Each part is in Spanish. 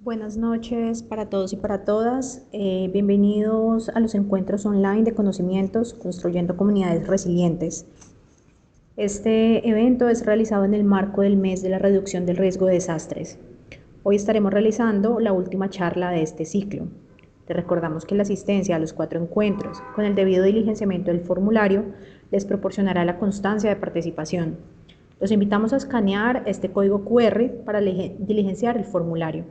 Buenas noches para todos y para todas. Bienvenidos a los encuentros online de conocimientos construyendo comunidades resilientes. Este evento es realizado en el marco del mes de la reducción del riesgo de desastres. Hoy estaremos realizando la última charla de este ciclo. Te recordamos que la asistencia a los 4 encuentros, con el debido diligenciamiento del formulario, les proporcionará la constancia de participación. Los invitamos a escanear este código QR para diligenciar el formulario.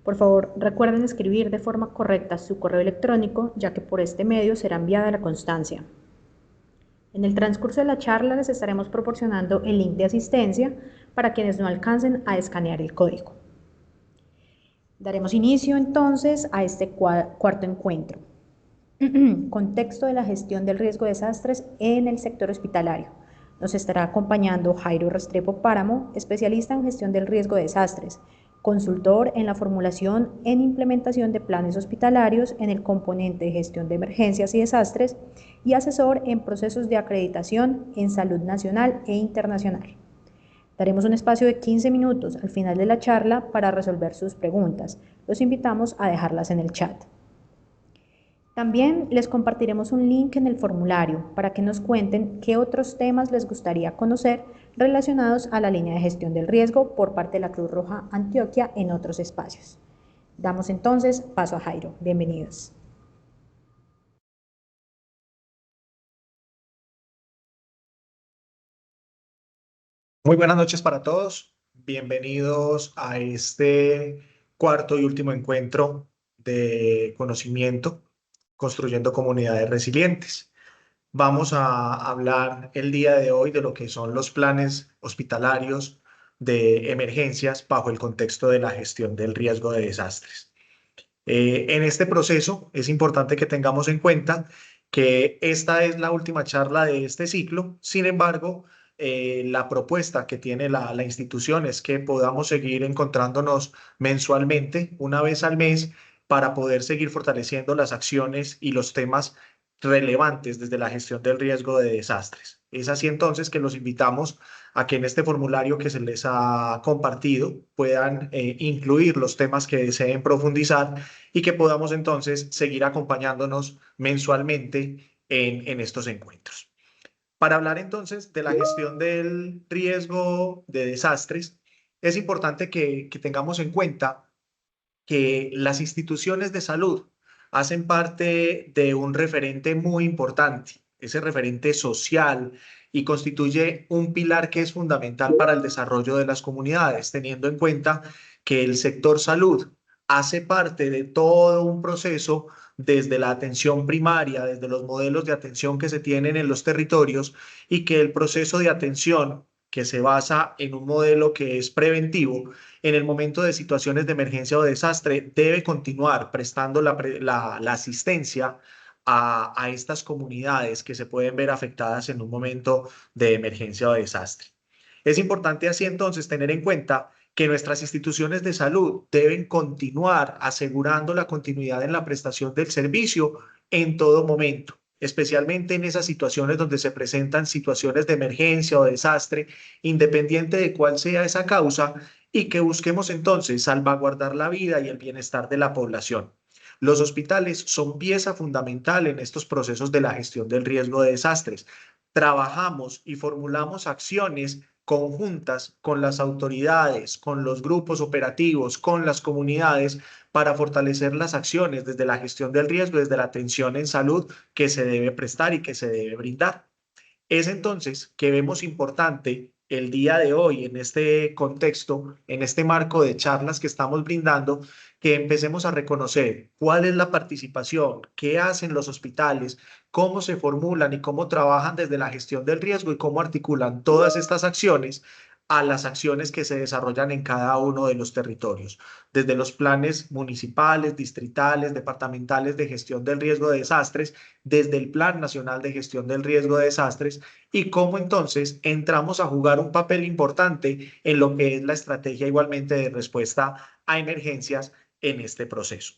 Por favor, recuerden escribir de forma correcta su correo electrónico, ya que por este medio será enviada la constancia. En el transcurso de la charla les estaremos proporcionando el link de asistencia para quienes no alcancen a escanear el código. Daremos inicio entonces a este cuarto encuentro. Contexto de la gestión del riesgo de desastres en el sector hospitalario. Nos estará acompañando Jairo Restrepo Páramo, especialista en gestión del riesgo de desastres, consultor en la formulación e implementación de planes hospitalarios en el componente de gestión de emergencias y desastres y asesor en procesos de acreditación en salud nacional e internacional. Daremos un espacio de 15 minutos al final de la charla para resolver sus preguntas. Los invitamos a dejarlas en el chat. También les compartiremos un link en el formulario para que nos cuenten qué otros temas les gustaría conocer relacionados a la línea de gestión del riesgo por parte de la Cruz Roja Antioquia en otros espacios. Damos entonces paso a Jairo. Bienvenidos. Muy buenas noches para todos. Bienvenidos a este cuarto y último encuentro de conocimiento, construyendo comunidades resilientes. Vamos a hablar el día de hoy de lo que son los planes hospitalarios de emergencias bajo el contexto de la gestión del riesgo de desastres. En este proceso es importante que tengamos en cuenta que esta es la última charla de este ciclo. Sin embargo, la propuesta que tiene la institución es que podamos seguir encontrándonos mensualmente, una vez al mes, para poder seguir fortaleciendo las acciones y los temas relevantes desde la gestión del riesgo de desastres. Es así entonces que los invitamos a que en este formulario que se les ha compartido puedan incluir los temas que deseen profundizar y que podamos entonces seguir acompañándonos mensualmente en estos encuentros. Para hablar entonces de la gestión del riesgo de desastres, es importante que tengamos en cuenta que las instituciones de salud hacen parte de un referente muy importante, ese referente social, y constituye un pilar que es fundamental para el desarrollo de las comunidades, teniendo en cuenta que el sector salud hace parte de todo un proceso desde la atención primaria, desde los modelos de atención que se tienen en los territorios y que el proceso de atención que se basa en un modelo que es preventivo en el momento de situaciones de emergencia o desastre, debe continuar prestando la asistencia a estas comunidades que se pueden ver afectadas en un momento de emergencia o desastre. Es importante así entonces tener en cuenta que nuestras instituciones de salud deben continuar asegurando la continuidad en la prestación del servicio en todo momento, especialmente en esas situaciones donde se presentan situaciones de emergencia o desastre, independiente de cuál sea esa causa, y que busquemos entonces salvaguardar la vida y el bienestar de la población. Los hospitales son pieza fundamental en estos procesos de la gestión del riesgo de desastres. Trabajamos y formulamos acciones conjuntas con las autoridades, con los grupos operativos, con las comunidades para fortalecer las acciones desde la gestión del riesgo, desde la atención en salud que se debe prestar y que se debe brindar. Es entonces que vemos importante el día de hoy, en este contexto, en este marco de charlas que estamos brindando, que empecemos a reconocer cuál es la participación, qué hacen los hospitales, cómo se formulan y cómo trabajan desde la gestión del riesgo y cómo articulan todas estas acciones a las acciones que se desarrollan en cada uno de los territorios, desde los planes municipales, distritales, departamentales de gestión del riesgo de desastres, desde el Plan Nacional de Gestión del Riesgo de Desastres, y cómo entonces entramos a jugar un papel importante en lo que es la estrategia igualmente de respuesta a emergencias en este proceso.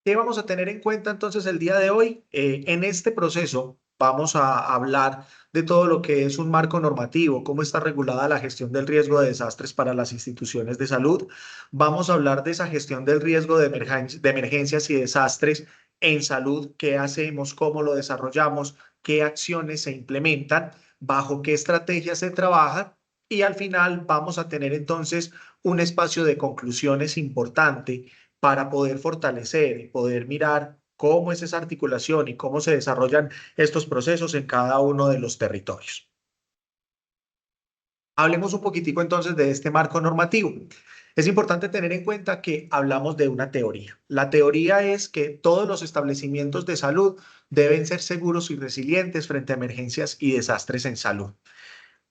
¿Qué vamos a tener en cuenta entonces el día de hoy? En este proceso vamos a hablar de todo lo que es un marco normativo, cómo está regulada la gestión del riesgo de desastres para las instituciones de salud. Vamos a hablar de esa gestión del riesgo de emergencias y desastres en salud, qué hacemos, cómo lo desarrollamos, qué acciones se implementan, bajo qué estrategias se trabaja y al final vamos a tener entonces un espacio de conclusiones importante para poder fortalecer y poder mirar cómo es esa articulación y cómo se desarrollan estos procesos en cada uno de los territorios. Hablemos un poquitico entonces de este marco normativo. Es importante tener en cuenta que hablamos de una teoría. La teoría es que todos los establecimientos de salud deben ser seguros y resilientes frente a emergencias y desastres en salud.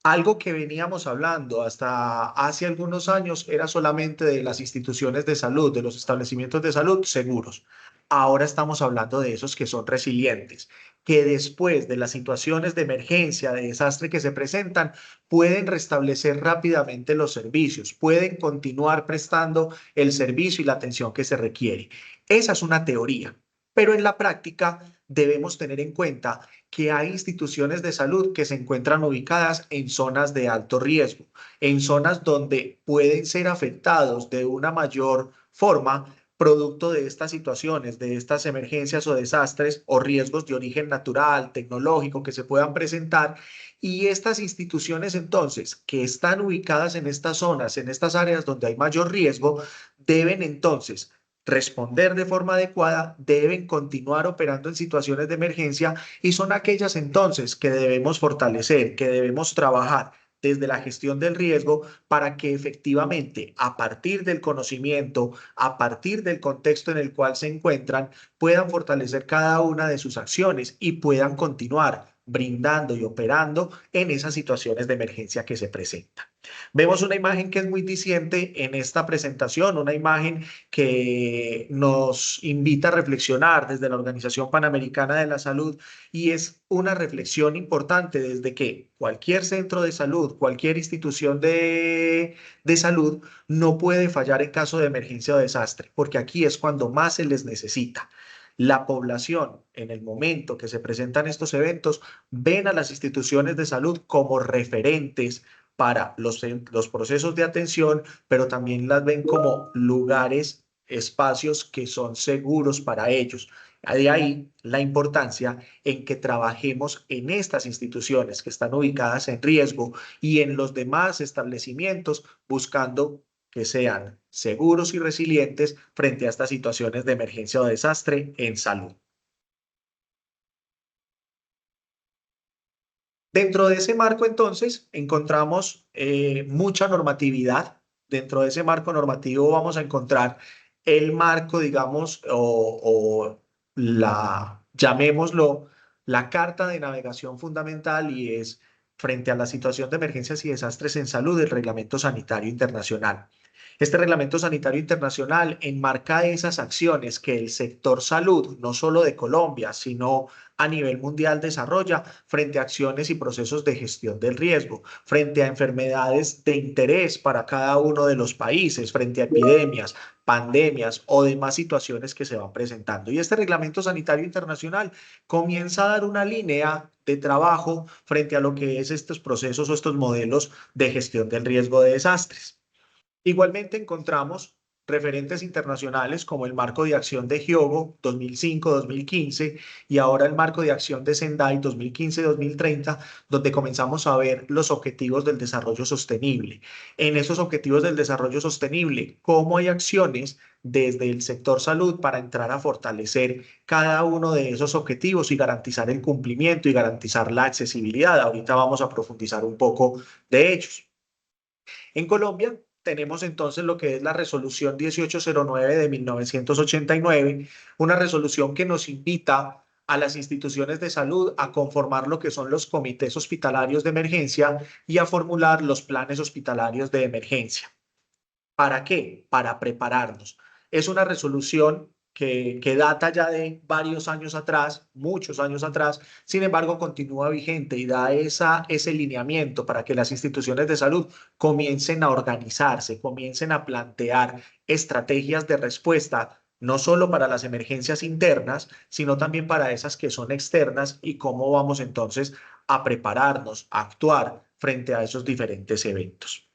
Algo que veníamos hablando hasta hace algunos años era solamente de las instituciones de salud, de los establecimientos de salud seguros. Ahora estamos hablando de esos que son resilientes, que después de las situaciones de emergencia, de desastre que se presentan, pueden restablecer rápidamente los servicios, pueden continuar prestando el servicio y la atención que se requiere. Esa es una teoría, pero en la práctica debemos tener en cuenta que hay instituciones de salud que se encuentran ubicadas en zonas de alto riesgo, en zonas donde pueden ser afectados de una mayor forma producto de estas situaciones, de estas emergencias o desastres o riesgos de origen natural, tecnológico que se puedan presentar. Y estas instituciones entonces que están ubicadas en estas zonas, en estas áreas donde hay mayor riesgo, deben entonces responder de forma adecuada, deben continuar operando en situaciones de emergencia y son aquellas entonces que debemos fortalecer, que debemos trabajar desde la gestión del riesgo para que efectivamente a partir del conocimiento, a partir del contexto en el cual se encuentran, puedan fortalecer cada una de sus acciones y puedan continuar brindando y operando en esas situaciones de emergencia que se presentan. Vemos una imagen que es muy diciente en esta presentación, una imagen que nos invita a reflexionar desde la Organización Panamericana de la Salud y es una reflexión importante desde que cualquier centro de salud, cualquier institución de salud no puede fallar en caso de emergencia o desastre, porque aquí es cuando más se les necesita. La población, en el momento que se presentan estos eventos, ven a las instituciones de salud como referentes para los procesos de atención, pero también las ven como lugares, espacios que son seguros para ellos. De ahí la importancia en que trabajemos en estas instituciones que están ubicadas en riesgo y en los demás establecimientos buscando que sean seguros y resilientes frente a estas situaciones de emergencia o desastre en salud. Dentro de ese marco, entonces, encontramos mucha normatividad. Dentro de ese marco normativo vamos a encontrar el marco, digamos, o llamémoslo, la carta de navegación fundamental y es frente a la situación de emergencias y desastres en salud, el Reglamento Sanitario Internacional. Este Reglamento Sanitario Internacional enmarca esas acciones que el sector salud, no solo de Colombia, sino a nivel mundial desarrolla frente a acciones y procesos de gestión del riesgo, frente a enfermedades de interés para cada uno de los países, frente a epidemias, pandemias o demás situaciones que se van presentando. Y este Reglamento Sanitario Internacional comienza a dar una línea de trabajo frente a lo que es estos procesos o estos modelos de gestión del riesgo de desastres. Igualmente encontramos referentes internacionales como el Marco de Acción de Hyogo 2005-2015 y ahora el Marco de Acción de Sendai 2015-2030, donde comenzamos a ver los objetivos del desarrollo sostenible. En esos objetivos del desarrollo sostenible, cómo hay acciones desde el sector salud para entrar a fortalecer cada uno de esos objetivos y garantizar el cumplimiento y garantizar la accesibilidad. Ahorita vamos a profundizar un poco de ellos. En Colombia tenemos entonces lo que es la resolución 1809 de 1989, una resolución que nos invita a las instituciones de salud a conformar lo que son los comités hospitalarios de emergencia y a formular los planes hospitalarios de emergencia. ¿Para qué? Para prepararnos. Es una resolución que data ya de varios años atrás, muchos años atrás, sin embargo continúa vigente y da ese lineamiento para que las instituciones de salud comiencen a organizarse, comiencen a plantear estrategias de respuesta no solo para las emergencias internas, sino también para esas que son externas y cómo vamos entonces a prepararnos, a actuar frente a esos diferentes eventos.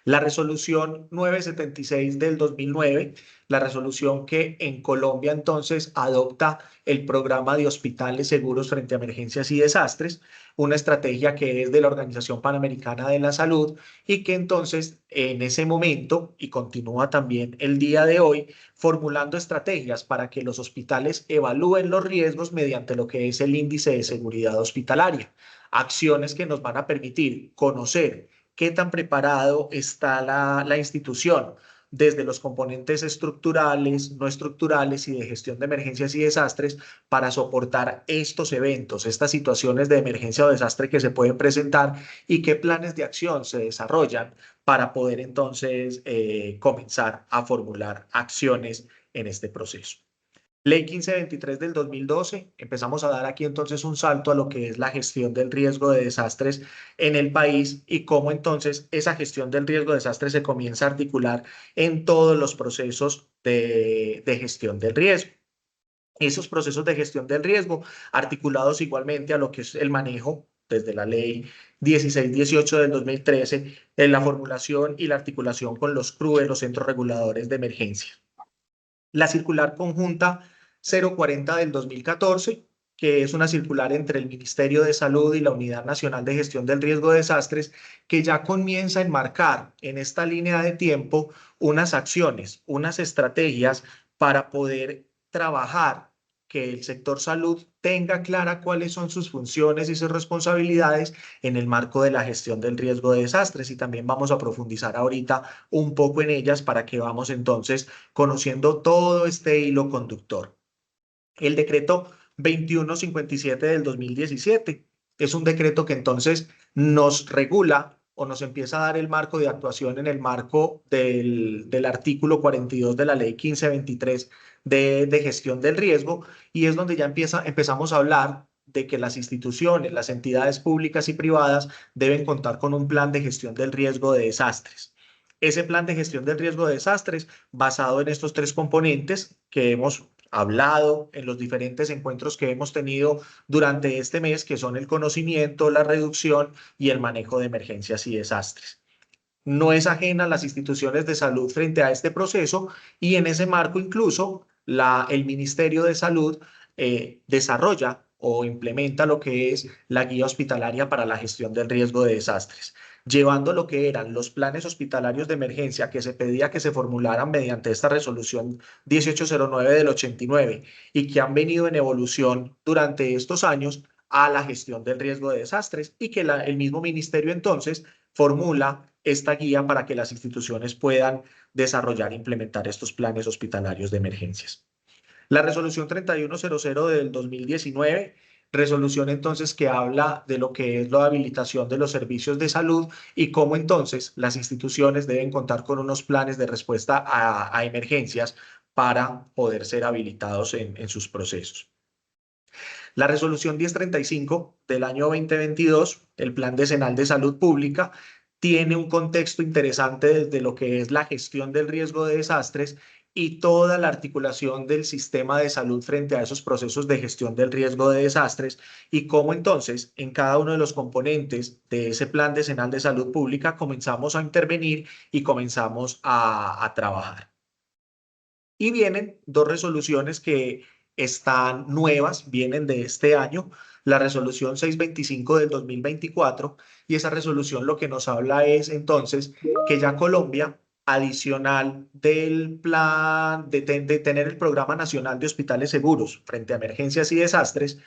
La resolución 976 del 2009, la resolución que en Colombia entonces adopta el programa de hospitales seguros frente a emergencias y desastres, una estrategia que es de la Organización Panamericana de la Salud y que entonces en ese momento y continúa también el día de hoy formulando estrategias para que los hospitales evalúen los riesgos mediante lo que es el índice de seguridad hospitalaria, acciones que nos van a permitir conocer qué tan preparado está la institución desde los componentes estructurales, no estructurales y de gestión de emergencias y desastres para soportar estos eventos, estas situaciones de emergencia o desastre que se pueden presentar y qué planes de acción se desarrollan para poder entonces comenzar a formular acciones en este proceso. Ley 1523 del 2012, empezamos a dar aquí entonces un salto a lo que es la gestión del riesgo de desastres en el país y cómo entonces esa gestión del riesgo de desastres se comienza a articular en todos los procesos de gestión del riesgo. Esos procesos de gestión del riesgo articulados igualmente a lo que es el manejo desde la ley 1618 del 2013, en la formulación y la articulación con los CRUE, los centros reguladores de emergencia. La circular conjunta 040 del 2014, que es una circular entre el Ministerio de Salud y la Unidad Nacional de Gestión del Riesgo de Desastres, que ya comienza a enmarcar en esta línea de tiempo unas acciones, unas estrategias para poder trabajar que el sector salud tenga clara cuáles son sus funciones y sus responsabilidades en el marco de la gestión del riesgo de desastres. Y también vamos a profundizar ahorita un poco en ellas para que vamos entonces conociendo todo este hilo conductor. El decreto 2157 del 2017 es un decreto que entonces nos regula o nos empieza a dar el marco de actuación en el marco del artículo 42 de la ley 1523 de gestión del riesgo y es donde ya empezamos a hablar de que las instituciones, las entidades públicas y privadas deben contar con un plan de gestión del riesgo de desastres. Ese plan de gestión del riesgo de desastres basado en estos tres componentes que hemos hablado en los diferentes encuentros que hemos tenido durante este mes, que son el conocimiento, la reducción y el manejo de emergencias y desastres. No es ajena a las instituciones de salud frente a este proceso y en ese marco incluso el Ministerio de Salud desarrolla o implementa lo que es la guía hospitalaria para la gestión del riesgo de desastres, llevando lo que eran los planes hospitalarios de emergencia que se pedía que se formularan mediante esta resolución 1809 del 89 y que han venido en evolución durante estos años a la gestión del riesgo de desastres y que el mismo ministerio entonces formula esta guía para que las instituciones puedan desarrollar e implementar estos planes hospitalarios de emergencias. La resolución 3100 del 2019, resolución entonces que habla de lo que es la habilitación de los servicios de salud y cómo entonces las instituciones deben contar con unos planes de respuesta a emergencias para poder ser habilitados en sus procesos. La resolución 1035 del año 2022, el Plan Decenal de Salud Pública, tiene un contexto interesante desde lo que es la gestión del riesgo de desastres y toda la articulación del sistema de salud frente a esos procesos de gestión del riesgo de desastres y cómo entonces en cada uno de los componentes de ese Plan Decenal de Salud Pública comenzamos a intervenir y comenzamos a trabajar. Y vienen dos resoluciones que están nuevas, vienen de este año, la resolución 625 del 2024, y esa resolución lo que nos habla es entonces que ya Colombia, adicional del plan de tener el Programa Nacional de Hospitales Seguros frente a emergencias y desastres,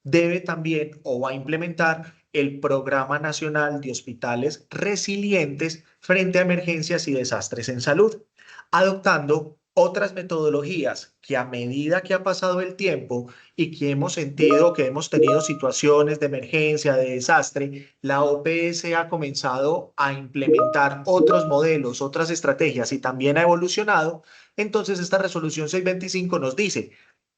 debe también o va a implementar el Programa Nacional de Hospitales Resilientes frente a emergencias y desastres en salud, adoptando otras metodologías que a medida que ha pasado el tiempo y que hemos sentido que hemos tenido situaciones de emergencia, de desastre, la OPS ha comenzado a implementar otros modelos, otras estrategias y también ha evolucionado. Entonces, esta resolución 625 nos dice,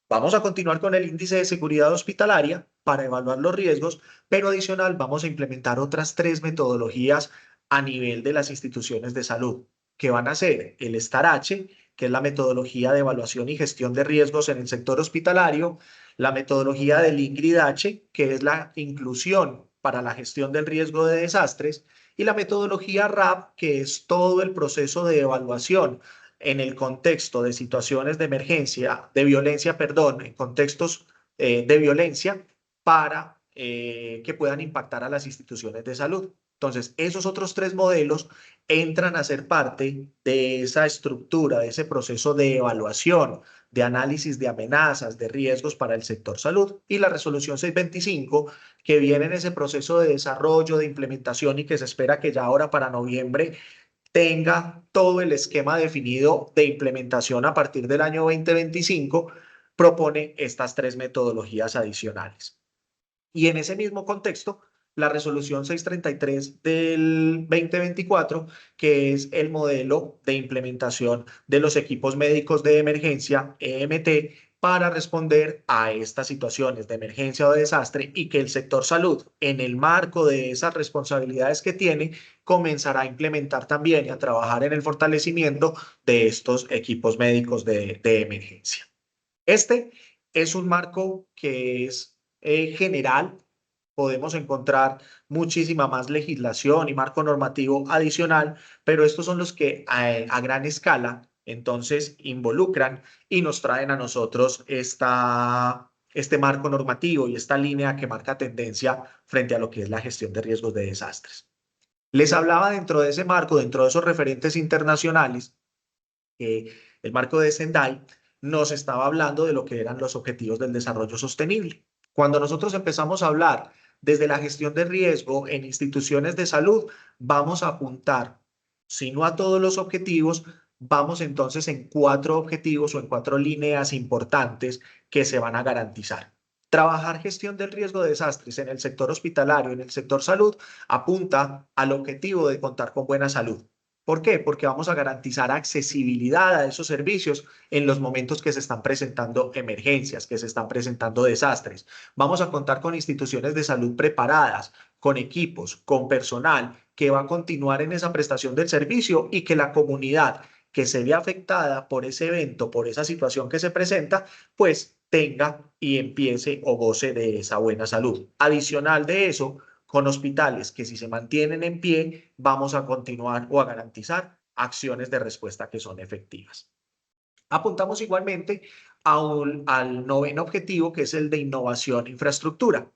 vamos a continuar con el índice de seguridad hospitalaria para evaluar los riesgos, pero adicional vamos a implementar otras tres metodologías a nivel de las instituciones de salud, que van a ser el STAR-H, que es la metodología de evaluación y gestión de riesgos en el sector hospitalario, la metodología del INCRID-H, que es la inclusión para la gestión del riesgo de desastres, y la metodología RAP, que es todo el proceso de evaluación en el contexto de situaciones de emergencia, de violencia, perdón, en contextos de violencia para que puedan impactar a las instituciones de salud. Entonces, esos otros tres modelos entran a ser parte de esa estructura, de ese proceso de evaluación, de análisis de amenazas, de riesgos para el sector salud. Y la resolución 625, que viene en ese proceso de desarrollo, de implementación y que se espera que ya ahora para noviembre tenga todo el esquema definido de implementación a partir del año 2025, propone estas tres metodologías adicionales. Y en ese mismo contexto, la resolución 633 del 2024, que es el modelo de implementación de los equipos médicos de emergencia, EMT, para responder a estas situaciones de emergencia o de desastre y que el sector salud, en el marco de esas responsabilidades que tiene, comenzará a implementar también y a trabajar en el fortalecimiento de estos equipos médicos de emergencia. Este es un marco que es general. Podemos encontrar muchísima más legislación y marco normativo adicional, pero estos son los que a gran escala entonces involucran y nos traen a nosotros este marco normativo y esta línea que marca tendencia frente a lo que es la gestión de riesgos de desastres. Les hablaba dentro de ese marco, dentro de esos referentes internacionales, el marco de Sendai nos estaba hablando de lo que eran los objetivos del desarrollo sostenible. Cuando nosotros empezamos a hablar desde la gestión de riesgo en instituciones de salud, vamos a apuntar, si no a todos los objetivos, vamos entonces en 4 objetivos o en 4 líneas importantes que se van a garantizar. Trabajar gestión del riesgo de desastres en el sector hospitalario, en el sector salud, apunta al objetivo de contar con buena salud. ¿Por qué? Porque vamos a garantizar accesibilidad a esos servicios en los momentos que se están presentando emergencias, que se están presentando desastres. Vamos a contar con instituciones de salud preparadas, con equipos, con personal que va a continuar en esa prestación del servicio y que la comunidad que se ve afectada por ese evento, por esa situación que se presenta, pues tenga y empiece o goce de esa buena salud. Adicional de eso, con hospitales que si se mantienen en pie, vamos a continuar o a garantizar acciones de respuesta que son efectivas. Apuntamos igualmente al noveno objetivo, que es el de innovación e infraestructura.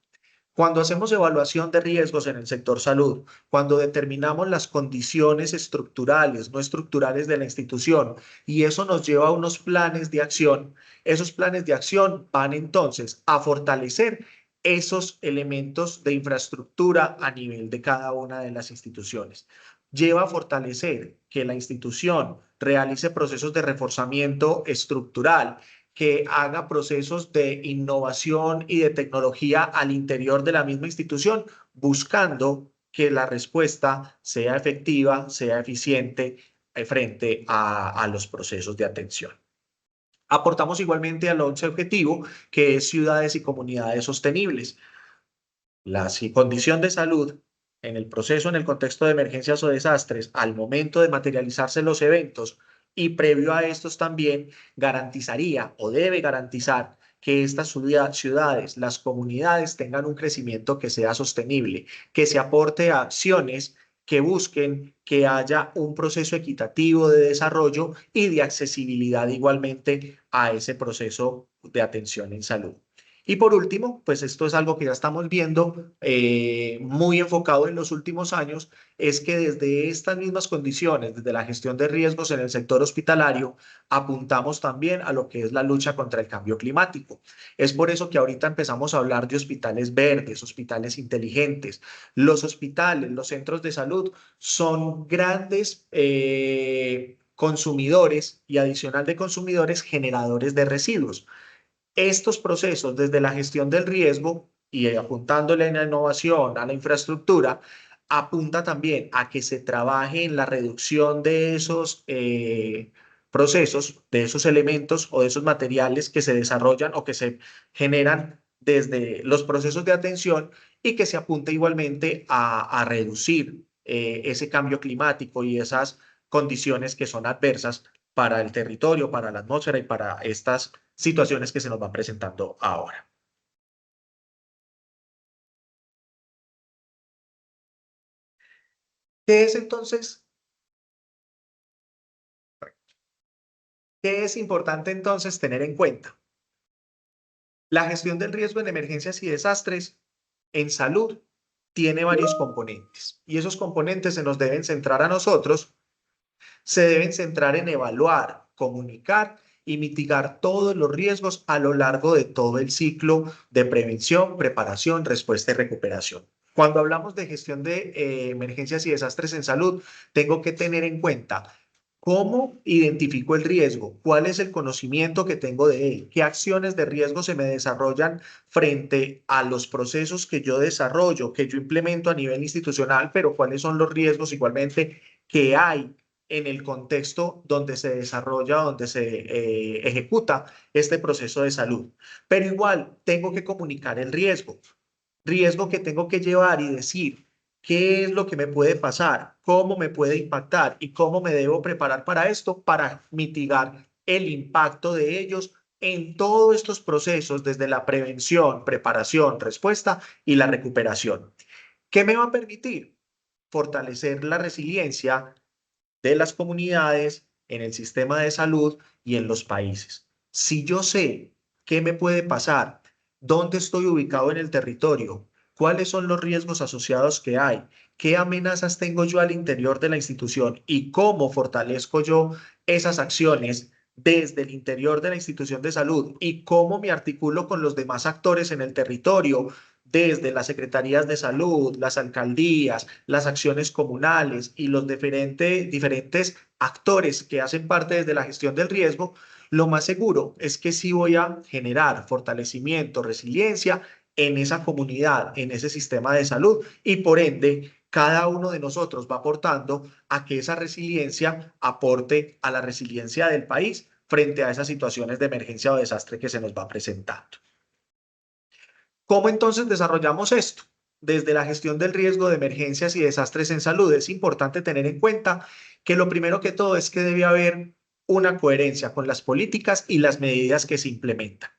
Cuando hacemos evaluación de riesgos en el sector salud, cuando determinamos las condiciones estructurales, no estructurales de la institución, y eso nos lleva a unos planes de acción, esos planes de acción van entonces a fortalecer esos elementos de infraestructura a nivel de cada una de las instituciones. Lleva a fortalecer que la institución realice procesos de reforzamiento estructural, que haga procesos de innovación y de tecnología al interior de la misma institución, buscando que la respuesta sea efectiva, sea eficiente frente a los procesos de atención. Aportamos igualmente al 11 objetivo, que es ciudades y comunidades sostenibles. La condición de salud en el proceso, en el contexto de emergencias o desastres, al momento de materializarse los eventos y previo a estos también, garantizaría o debe garantizar que estas ciudades, las comunidades tengan un crecimiento que sea sostenible, que se aporte a acciones que busquen que haya un proceso equitativo de desarrollo y de accesibilidad igualmente a ese proceso de atención en salud. Y por último, pues esto es algo que ya estamos viendo muy enfocado en los últimos años, es que desde estas mismas condiciones, desde la gestión de riesgos en el sector hospitalario, apuntamos también a lo que es la lucha contra el cambio climático. Es por eso que ahorita empezamos a hablar de hospitales verdes, hospitales inteligentes. Los hospitales, los centros de salud son grandes consumidores y adicional de consumidores, generadores de residuos. Estos procesos, desde la gestión del riesgo y apuntándole a la innovación, a la infraestructura, apunta también a que se trabaje en la reducción de esos procesos, de esos elementos o de esos materiales que se desarrollan o que se generan desde los procesos de atención y que se apunte igualmente a reducir ese cambio climático y esas condiciones que son adversas para el territorio, para la atmósfera y para estas situaciones que se nos van presentando ahora. ¿Qué es entonces? ¿Qué es importante entonces tener en cuenta? La gestión del riesgo en emergencias y desastres en salud tiene varios componentes y esos componentes se nos deben centrar a nosotros, se deben centrar en evaluar, comunicar y mitigar todos los riesgos a lo largo de todo el ciclo de prevención, preparación, respuesta y recuperación. Cuando hablamos de gestión de emergencias y desastres en salud, tengo que tener en cuenta cómo identifico el riesgo, cuál es el conocimiento que tengo de él, qué acciones de riesgo se me desarrollan frente a los procesos que yo desarrollo, que yo implemento a nivel institucional, pero cuáles son los riesgos igualmente que hay en el contexto donde se desarrolla, donde se ejecuta este proceso de salud. Pero igual tengo que comunicar el riesgo que tengo que llevar y decir qué es lo que me puede pasar, cómo me puede impactar y cómo me debo preparar para esto, para mitigar el impacto de ellos en todos estos procesos, desde la prevención, preparación, respuesta y la recuperación. ¿Qué me va a permitir? Fortalecer la resiliencia de las comunidades, en el sistema de salud y en los países. Si yo sé qué me puede pasar, dónde estoy ubicado en el territorio, cuáles son los riesgos asociados que hay, qué amenazas tengo yo al interior de la institución y cómo fortalezco yo esas acciones desde el interior de la institución de salud y cómo me articulo con los demás actores en el territorio, desde las secretarías de salud, las alcaldías, las acciones comunales y los diferentes actores que hacen parte desde la gestión del riesgo, lo más seguro es que sí voy a generar fortalecimiento, resiliencia en esa comunidad, en ese sistema de salud y por ende cada uno de nosotros va aportando a que esa resiliencia aporte a la resiliencia del país frente a esas situaciones de emergencia o desastre que se nos va presentando. ¿Cómo entonces desarrollamos esto? Desde la gestión del riesgo de emergencias y desastres en salud, es importante tener en cuenta que lo primero que todo es que debe haber una coherencia con las políticas y las medidas que se implementan.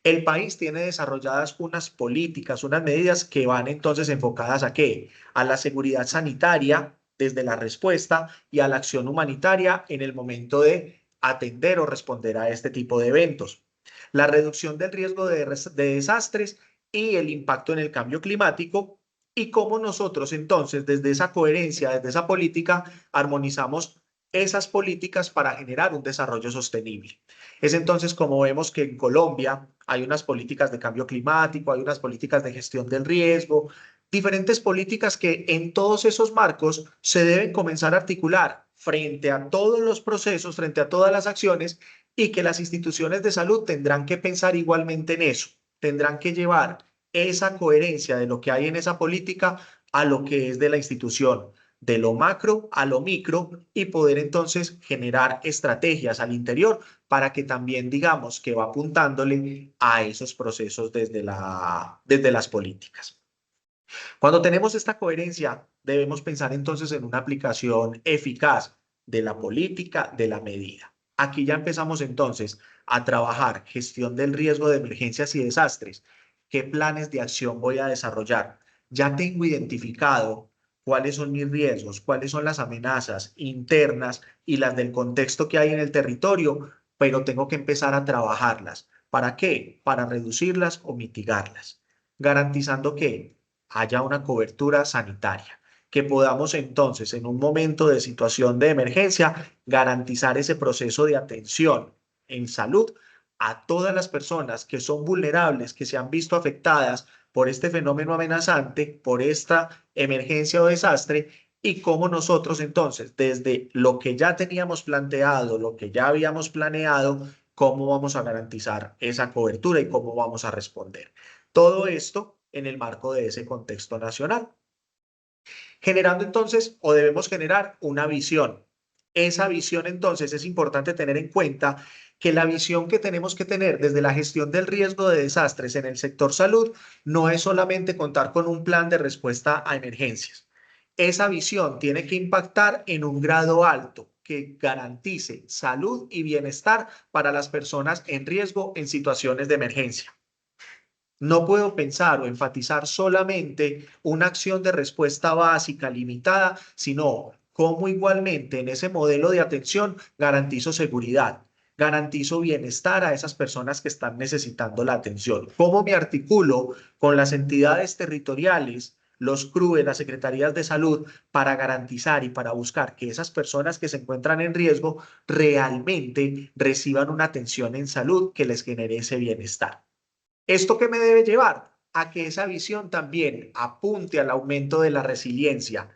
El país tiene desarrolladas unas políticas, unas medidas que van entonces enfocadas ¿a qué? A la seguridad sanitaria desde la respuesta y a la acción humanitaria en el momento de atender o responder a este tipo de eventos. La reducción del riesgo de desastres y el impacto en el cambio climático y cómo nosotros entonces desde esa coherencia, desde esa política, armonizamos esas políticas para generar un desarrollo sostenible. Es entonces como vemos que en Colombia hay unas políticas de cambio climático, hay unas políticas de gestión del riesgo, diferentes políticas que en todos esos marcos se deben comenzar a articular frente a todos los procesos, frente a todas las acciones y que las instituciones de salud tendrán que pensar igualmente en eso, tendrán que llevar esa coherencia de lo que hay en esa política a lo que es de la institución, de lo macro a lo micro y poder entonces generar estrategias al interior para que también digamos que va apuntándole a esos procesos desde las políticas. Cuando tenemos esta coherencia, debemos pensar entonces en una aplicación eficaz de la política, de la medida. Aquí ya empezamos entonces a trabajar gestión del riesgo de emergencias y desastres. ¿Qué planes de acción voy a desarrollar? Ya tengo identificado cuáles son mis riesgos, cuáles son las amenazas internas y las del contexto que hay en el territorio, pero tengo que empezar a trabajarlas. ¿Para qué? Para reducirlas o mitigarlas, garantizando que haya una cobertura sanitaria, que podamos entonces en un momento de situación de emergencia garantizar ese proceso de atención en salud a todas las personas que son vulnerables, que se han visto afectadas por este fenómeno amenazante, por esta emergencia o desastre, y cómo nosotros entonces, desde lo que ya teníamos planteado, lo que ya habíamos planeado, cómo vamos a garantizar esa cobertura y cómo vamos a responder. Todo esto en el marco de ese contexto nacional. Generando entonces, o debemos generar una visión. Esa visión entonces es importante tener en cuenta que la visión que tenemos que tener desde la gestión del riesgo de desastres en el sector salud no es solamente contar con un plan de respuesta a emergencias. Esa visión tiene que impactar en un grado alto, que garantice salud y bienestar para las personas en riesgo en situaciones de emergencia. No puedo pensar o enfatizar solamente una acción de respuesta básica limitada, sino cómo igualmente en ese modelo de atención garantizo seguridad, garantizo bienestar a esas personas que están necesitando la atención. Cómo me articulo con las entidades territoriales, los CRUE, las secretarías de salud, para garantizar y para buscar que esas personas que se encuentran en riesgo realmente reciban una atención en salud que les genere ese bienestar. ¿Esto qué me debe llevar? A que esa visión también apunte al aumento de la resiliencia,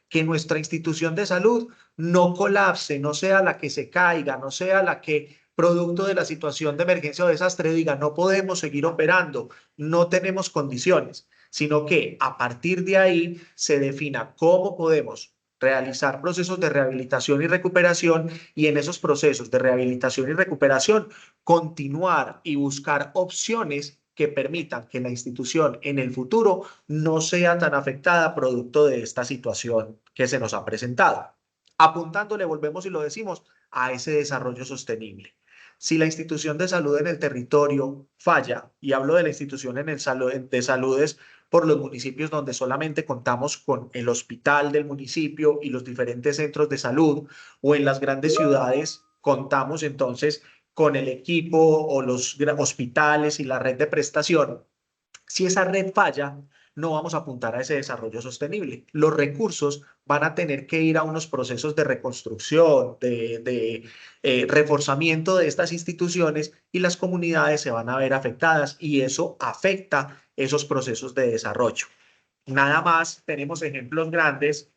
que nuestra institución de salud no colapse, no sea la que se caiga, no sea la que, producto de la situación de emergencia o desastre, diga no podemos seguir operando, no tenemos condiciones, sino que a partir de ahí se defina cómo podemos realizar procesos de rehabilitación y recuperación, y en esos procesos de rehabilitación y recuperación continuar y buscar opciones que permitan que la institución en el futuro no sea tan afectada producto de esta situación que se nos ha presentado. Apuntándole, volvemos y lo decimos, a ese desarrollo sostenible. Si la institución de salud en el territorio falla, y hablo de la institución de saludes por los municipios donde solamente contamos con el hospital del municipio y los diferentes centros de salud, o en las grandes ciudades contamos entonces con el equipo o los hospitales y la red de prestación. Si esa red falla, no vamos a apuntar a ese desarrollo sostenible. Los recursos van a tener que ir a unos procesos de reconstrucción, de reforzamiento de estas instituciones, y las comunidades se van a ver afectadas, y eso afecta esos procesos de desarrollo. Nada más tenemos ejemplos grandes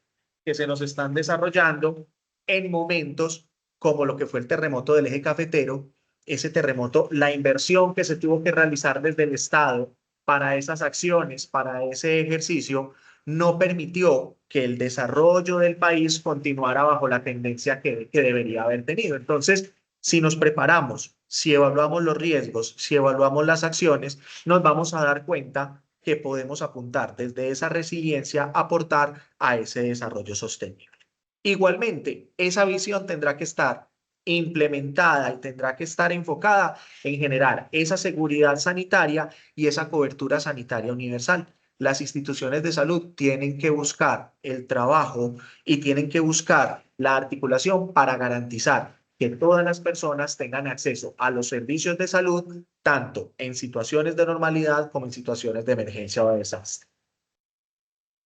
que se nos están desarrollando en momentos como lo que fue el terremoto del eje cafetero. Ese terremoto, la inversión que se tuvo que realizar desde el Estado para esas acciones, para ese ejercicio, no permitió que el desarrollo del país continuara bajo la tendencia que debería haber tenido. Entonces, si nos preparamos, si evaluamos los riesgos, si evaluamos las acciones, nos vamos a dar cuenta que podemos apuntar desde esa resiliencia, aportar a ese desarrollo sostenible. Igualmente, esa visión tendrá que estar implementada y tendrá que estar enfocada en generar esa seguridad sanitaria y esa cobertura sanitaria universal. Las instituciones de salud tienen que buscar el trabajo y tienen que buscar la articulación para garantizar que todas las personas tengan acceso a los servicios de salud, tanto en situaciones de normalidad como en situaciones de emergencia o de desastre.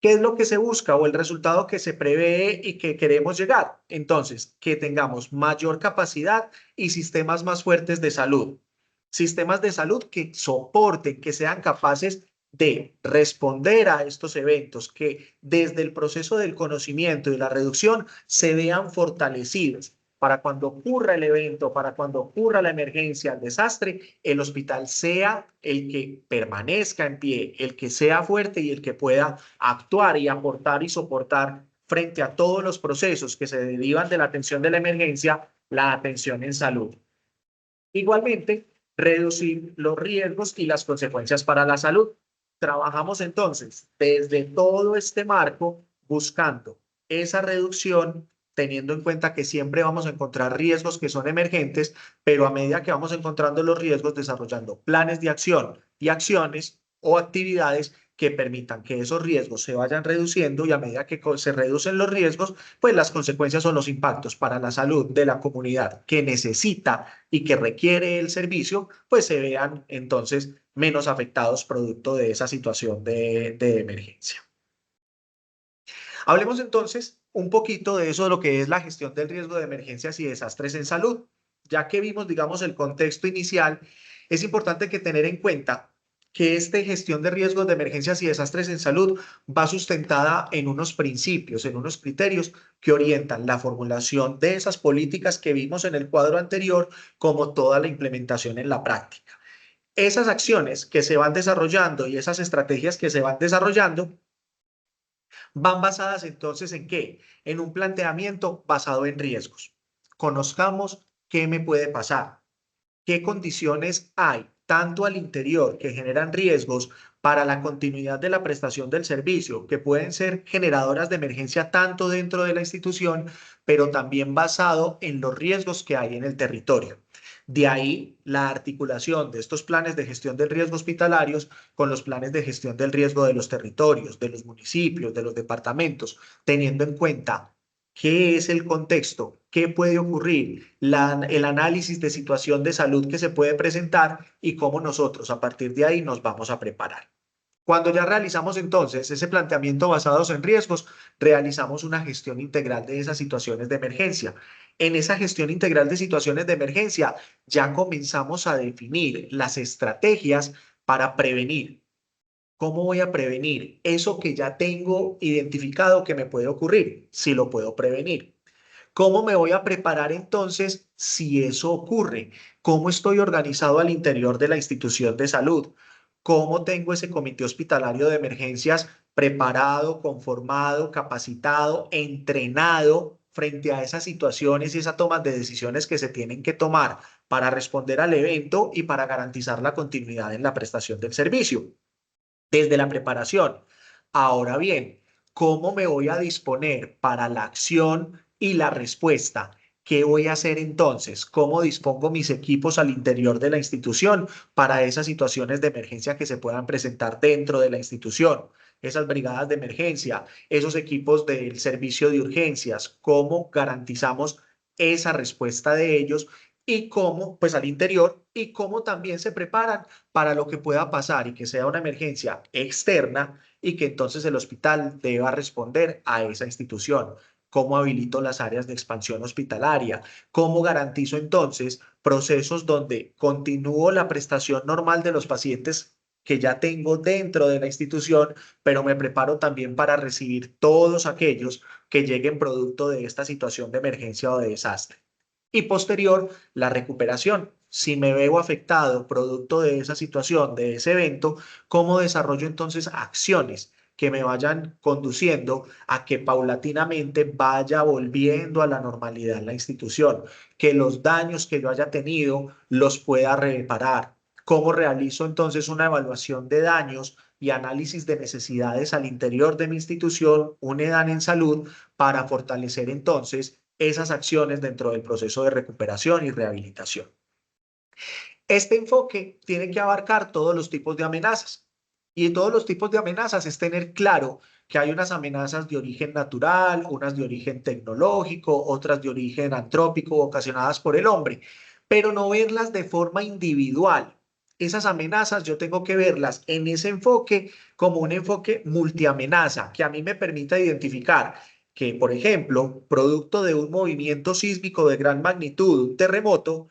¿Qué es lo que se busca o el resultado que se prevé y que queremos llegar? Entonces, que tengamos mayor capacidad y sistemas más fuertes de salud. Sistemas de salud que soporten, que sean capaces de responder a estos eventos, que desde el proceso del conocimiento y la reducción se vean fortalecidos para cuando ocurra el evento, para cuando ocurra la emergencia, el desastre, el hospital sea el que permanezca en pie, el que sea fuerte y el que pueda actuar y aportar y soportar frente a todos los procesos que se derivan de la atención de la emergencia, la atención en salud. Igualmente, reducir los riesgos y las consecuencias para la salud. Trabajamos entonces desde todo este marco buscando esa reducción, teniendo en cuenta que siempre vamos a encontrar riesgos que son emergentes, pero a medida que vamos encontrando los riesgos, desarrollando planes de acción y acciones o actividades que permitan que esos riesgos se vayan reduciendo, y a medida que se reducen los riesgos, pues las consecuencias son los impactos para la salud de la comunidad que necesita y que requiere el servicio, pues se vean entonces menos afectados producto de esa situación de emergencia. Hablemos entonces un poquito de eso, de lo que es la gestión del riesgo de emergencias y desastres en salud. Ya que vimos, digamos, el contexto inicial, es importante que tener en cuenta que esta gestión de riesgos de emergencias y desastres en salud va sustentada en unos principios, en unos criterios que orientan la formulación de esas políticas que vimos en el cuadro anterior, como toda la implementación en la práctica. Esas acciones que se van desarrollando y esas estrategias que se van desarrollando van basadas entonces ¿en qué? En un planteamiento basado en riesgos. Conozcamos qué me puede pasar, qué condiciones hay, tanto al interior que generan riesgos para la continuidad de la prestación del servicio, que pueden ser generadoras de emergencia tanto dentro de la institución, pero también basado en los riesgos que hay en el territorio. De ahí la articulación de estos planes de gestión del riesgo hospitalarios con los planes de gestión del riesgo de los territorios, de los municipios, de los departamentos, teniendo en cuenta qué es el contexto, qué puede ocurrir, el análisis de situación de salud que se puede presentar y cómo nosotros a partir de ahí nos vamos a preparar. Cuando ya realizamos entonces ese planteamiento basados en riesgos, realizamos una gestión integral de esas situaciones de emergencia. En esa gestión integral de situaciones de emergencia ya comenzamos a definir las estrategias para prevenir. ¿Cómo voy a prevenir eso que ya tengo identificado que me puede ocurrir? Si lo puedo prevenir. ¿Cómo me voy a preparar entonces si eso ocurre? ¿Cómo estoy organizado al interior de la institución de salud? ¿Cómo tengo ese comité hospitalario de emergencias preparado, conformado, capacitado, entrenado frente a esas situaciones y esas tomas de decisiones que se tienen que tomar para responder al evento y para garantizar la continuidad en la prestación del servicio? Desde la preparación. Ahora bien, ¿cómo me voy a disponer para la acción y la respuesta? ¿Qué voy a hacer entonces? ¿Cómo dispongo mis equipos al interior de la institución para esas situaciones de emergencia que se puedan presentar dentro de la institución? Esas brigadas de emergencia, esos equipos del servicio de urgencias, ¿cómo garantizamos esa respuesta de ellos? Y cómo, pues al interior, y cómo también se preparan para lo que pueda pasar y que sea una emergencia externa y que entonces el hospital deba responder a esa institución. ¿Cómo habilito las áreas de expansión hospitalaria? ¿Cómo garantizo entonces procesos donde continúo la prestación normal de los pacientes que ya tengo dentro de la institución, pero me preparo también para recibir todos aquellos que lleguen producto de esta situación de emergencia o de desastre? Y posterior, la recuperación. Si me veo afectado producto de esa situación, de ese evento, ¿cómo desarrollo entonces acciones que me vayan conduciendo a que paulatinamente vaya volviendo a la normalidad la institución, que los daños que yo haya tenido los pueda reparar? ¿Cómo realizo entonces una evaluación de daños y análisis de necesidades al interior de mi institución, un EDAN en salud, para fortalecer entonces esas acciones dentro del proceso de recuperación y rehabilitación? Este enfoque tiene que abarcar todos los tipos de amenazas. Y en todos los tipos de amenazas es tener claro que hay unas amenazas de origen natural, unas de origen tecnológico, otras de origen antrópico ocasionadas por el hombre, pero no verlas de forma individual. Esas amenazas yo tengo que verlas en ese enfoque como un enfoque multiamenaza que a mí me permita identificar que, por ejemplo, producto de un movimiento sísmico de gran magnitud, un terremoto,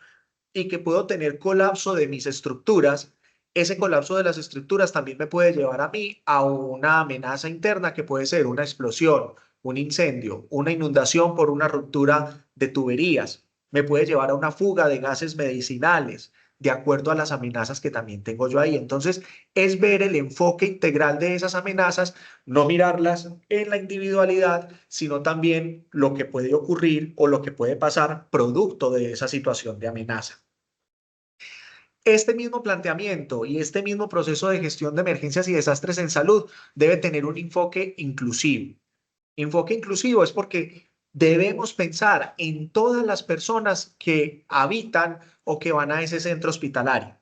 y que puedo tener colapso de mis estructuras, ese colapso de las estructuras también me puede llevar a mí a una amenaza interna que puede ser una explosión, un incendio, una inundación por una ruptura de tuberías. Me puede llevar a una fuga de gases medicinales, de acuerdo a las amenazas que también tengo yo ahí. Entonces, es ver el enfoque integral de esas amenazas, no mirarlas en la individualidad, sino también lo que puede ocurrir o lo que puede pasar producto de esa situación de amenaza. Este mismo planteamiento y este mismo proceso de gestión de emergencias y desastres en salud debe tener un enfoque inclusivo. Enfoque inclusivo es porque debemos pensar en todas las personas que habitan o que van a ese centro hospitalario.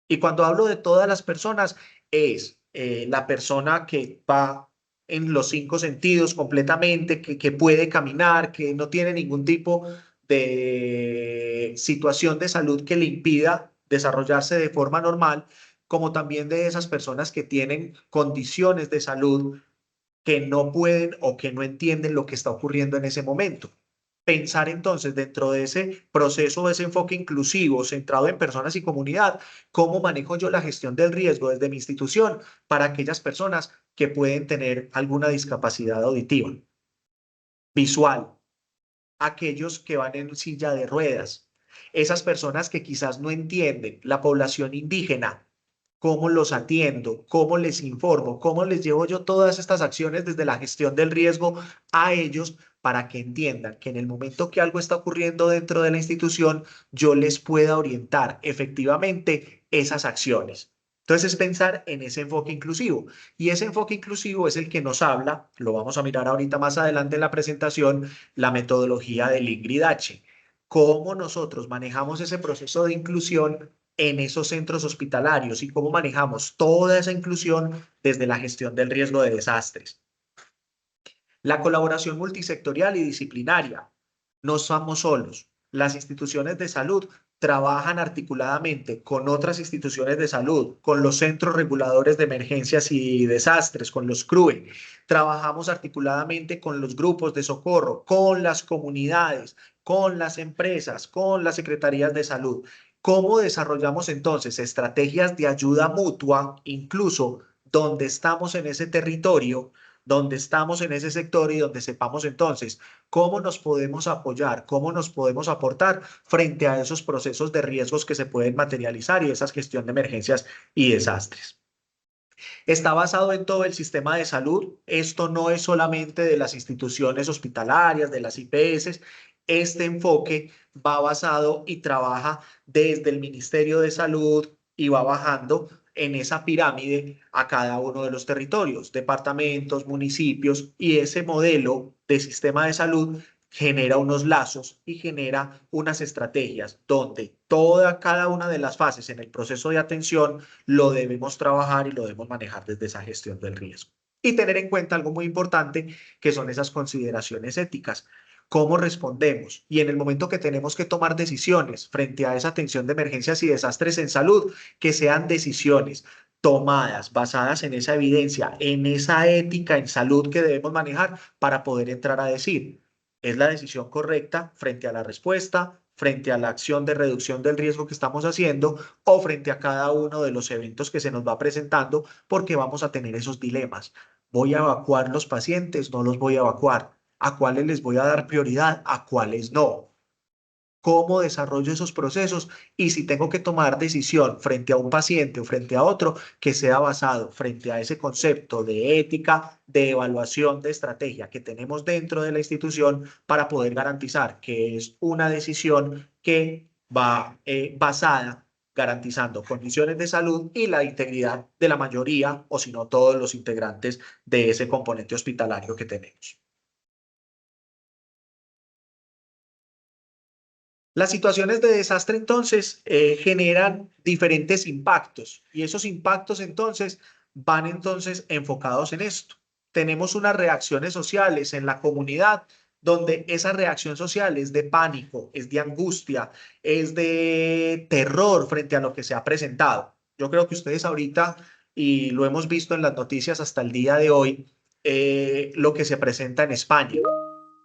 Y cuando hablo de todas las personas, es la persona que va en los cinco sentidos completamente, que puede caminar, que no tiene ningún tipo de situación de salud que le impida desarrollarse de forma normal, como también de esas personas que tienen condiciones de salud que no pueden o que no entienden lo que está ocurriendo en ese momento. Pensar entonces dentro de ese proceso, de ese enfoque inclusivo, centrado en personas y comunidad, cómo manejo yo la gestión del riesgo desde mi institución para aquellas personas que pueden tener alguna discapacidad auditiva, visual, aquellos que van en silla de ruedas, esas personas que quizás no entienden, la población indígena. ¿Cómo los atiendo? ¿Cómo les informo? ¿Cómo les llevo yo todas estas acciones desde la gestión del riesgo a ellos para que entiendan que en el momento que algo está ocurriendo dentro de la institución, yo les pueda orientar efectivamente esas acciones? Entonces es pensar en ese enfoque inclusivo. Y ese enfoque inclusivo es el que nos habla, lo vamos a mirar ahorita más adelante en la presentación, la metodología del Ingrid H. Cómo nosotros manejamos ese proceso de inclusión en esos centros hospitalarios y cómo manejamos toda esa inclusión desde la gestión del riesgo de desastres. La colaboración multisectorial y disciplinaria. No somos solos. Las instituciones de salud trabajan articuladamente con otras instituciones de salud, con los centros reguladores de emergencias y desastres, con los CRUE. Trabajamos articuladamente con los grupos de socorro, con las comunidades, con las empresas, con las secretarías de salud. ¿Cómo desarrollamos entonces estrategias de ayuda mutua, incluso donde estamos en ese territorio, donde estamos en ese sector y donde sepamos entonces cómo nos podemos apoyar, cómo nos podemos aportar frente a esos procesos de riesgos que se pueden materializar y esa gestión de emergencias y desastres? Está basado en todo el sistema de salud. Esto no es solamente de las instituciones hospitalarias, de las IPS. Este enfoque va basado y trabaja desde el Ministerio de Salud y va bajando en esa pirámide a cada uno de los territorios, departamentos, municipios, y ese modelo de sistema de salud genera unos lazos y genera unas estrategias donde cada una de las fases en el proceso de atención lo debemos trabajar y lo debemos manejar desde esa gestión del riesgo. Y tener en cuenta algo muy importante, que son esas consideraciones éticas. ¿Cómo respondemos? Y en el momento que tenemos que tomar decisiones frente a esa atención de emergencias y desastres en salud, que sean decisiones tomadas, basadas en esa evidencia, en esa ética en salud que debemos manejar para poder entrar a decir, ¿es la decisión correcta frente a la respuesta, frente a la acción de reducción del riesgo que estamos haciendo o frente a cada uno de los eventos que se nos va presentando? Porque vamos a tener esos dilemas. ¿Voy a evacuar los pacientes? ¿No los voy a evacuar? ¿A cuáles les voy a dar prioridad? ¿A cuáles no? ¿Cómo desarrollo esos procesos? Y si tengo que tomar decisión frente a un paciente o frente a otro, que sea basado frente a ese concepto de ética, de evaluación, de estrategia que tenemos dentro de la institución para poder garantizar que es una decisión que va basada garantizando condiciones de salud y la integridad de la mayoría o si no todos los integrantes de ese componente hospitalario que tenemos. Las situaciones de desastre entonces generan diferentes impactos y esos impactos entonces van entonces enfocados en esto. Tenemos unas reacciones sociales en la comunidad donde esa reacción social es de pánico, es de angustia, es de terror frente a lo que se ha presentado. Yo creo que ustedes ahorita, y lo hemos visto en las noticias hasta el día de hoy, lo que se presenta en España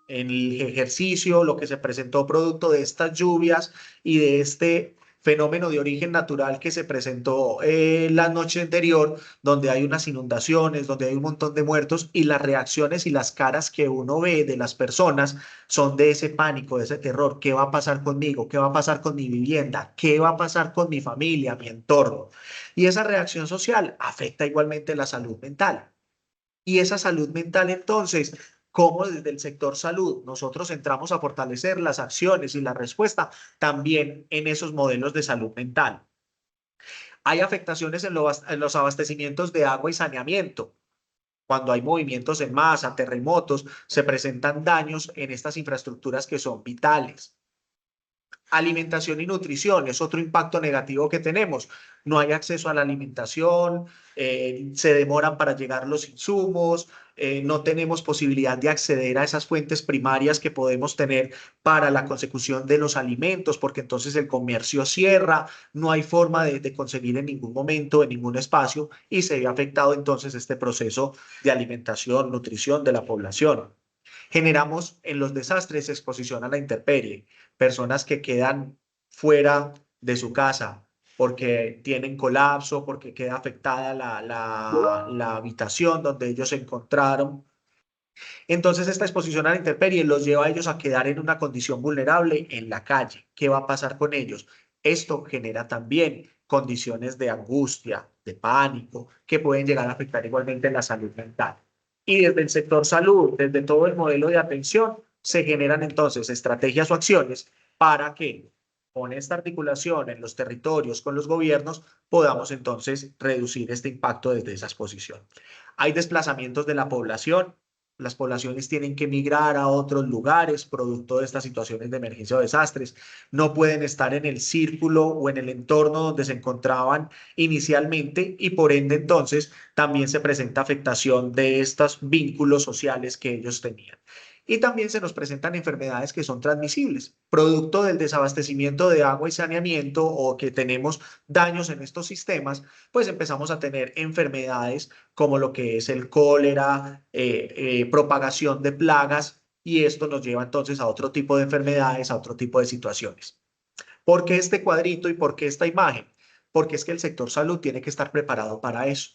en el ejercicio, lo que se presentó producto de estas lluvias y de este fenómeno de origen natural que se presentó la noche anterior, donde hay unas inundaciones, donde hay un montón de muertos y las reacciones y las caras que uno ve de las personas son de ese pánico, de ese terror. ¿Qué va a pasar conmigo? ¿Qué va a pasar con mi vivienda? ¿Qué va a pasar con mi familia, mi entorno? Y esa reacción social afecta igualmente la salud mental. Y esa salud mental, entonces, cómo desde el sector salud nosotros entramos a fortalecer las acciones y la respuesta también en esos modelos de salud mental. Hay afectaciones en los abastecimientos de agua y saneamiento. Cuando hay movimientos en masa, terremotos, se presentan daños en estas infraestructuras que son vitales. Alimentación y nutrición es otro impacto negativo que tenemos. No hay acceso a la alimentación, se demoran para llegar los insumos, no tenemos posibilidad de acceder a esas fuentes primarias que podemos tener para la consecución de los alimentos, porque entonces el comercio cierra, no hay forma de conseguir en ningún momento, en ningún espacio, y se ve afectado entonces este proceso de alimentación, nutrición de la población. Generamos en los desastres exposición a la intemperie, personas que quedan fuera de su casa porque tienen colapso, porque queda afectada la habitación donde ellos se encontraron. Entonces, esta exposición a la intemperie los lleva a ellos a quedar en una condición vulnerable en la calle. ¿Qué va a pasar con ellos? Esto genera también condiciones de angustia, de pánico, que pueden llegar a afectar igualmente la salud mental. Y desde el sector salud, desde todo el modelo de atención, se generan entonces estrategias o acciones para que con esta articulación en los territorios, con los gobiernos, podamos entonces reducir este impacto desde esa exposición. Hay desplazamientos de la población. Las poblaciones tienen que migrar a otros lugares producto de estas situaciones de emergencia o desastres. No pueden estar en el círculo o en el entorno donde se encontraban inicialmente y por ende entonces también se presenta afectación de estos vínculos sociales que ellos tenían. Y también se nos presentan enfermedades que son transmisibles, producto del desabastecimiento de agua y saneamiento o que tenemos daños en estos sistemas, pues empezamos a tener enfermedades como lo que es el cólera, propagación de plagas, y esto nos lleva entonces a otro tipo de enfermedades, a otro tipo de situaciones. ¿Por qué este cuadrito y por qué esta imagen? Porque es que el sector salud tiene que estar preparado para eso.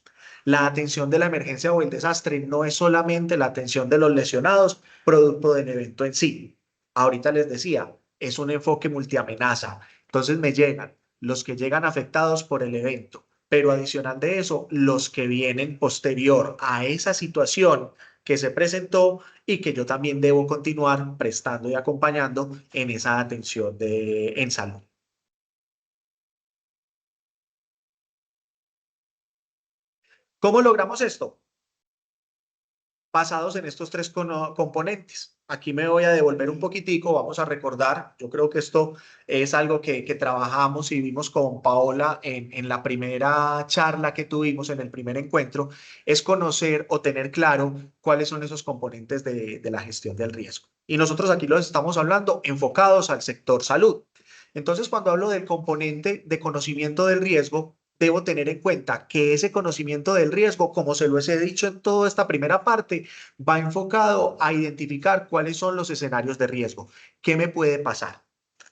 La atención de la emergencia o el desastre no es solamente la atención de los lesionados, producto del evento en sí. Ahorita les decía, es un enfoque multiamenaza. Entonces me llegan los que llegan afectados por el evento, pero adicional de eso, los que vienen posterior a esa situación que se presentó y que yo también debo continuar prestando y acompañando en esa atención en salud. ¿Cómo logramos esto? Basados en estos tres componentes. Aquí me voy a devolver un poquitico, vamos a recordar, yo creo que esto es algo que trabajamos y vimos con Paola en la primera charla que tuvimos, en el primer encuentro, es conocer o tener claro cuáles son esos componentes de la gestión del riesgo. Y nosotros aquí los estamos hablando enfocados al sector salud. Entonces, cuando hablo del componente de conocimiento del riesgo, debo tener en cuenta que ese conocimiento del riesgo, como se lo he dicho en toda esta primera parte, va enfocado a identificar cuáles son los escenarios de riesgo. ¿Qué me puede pasar?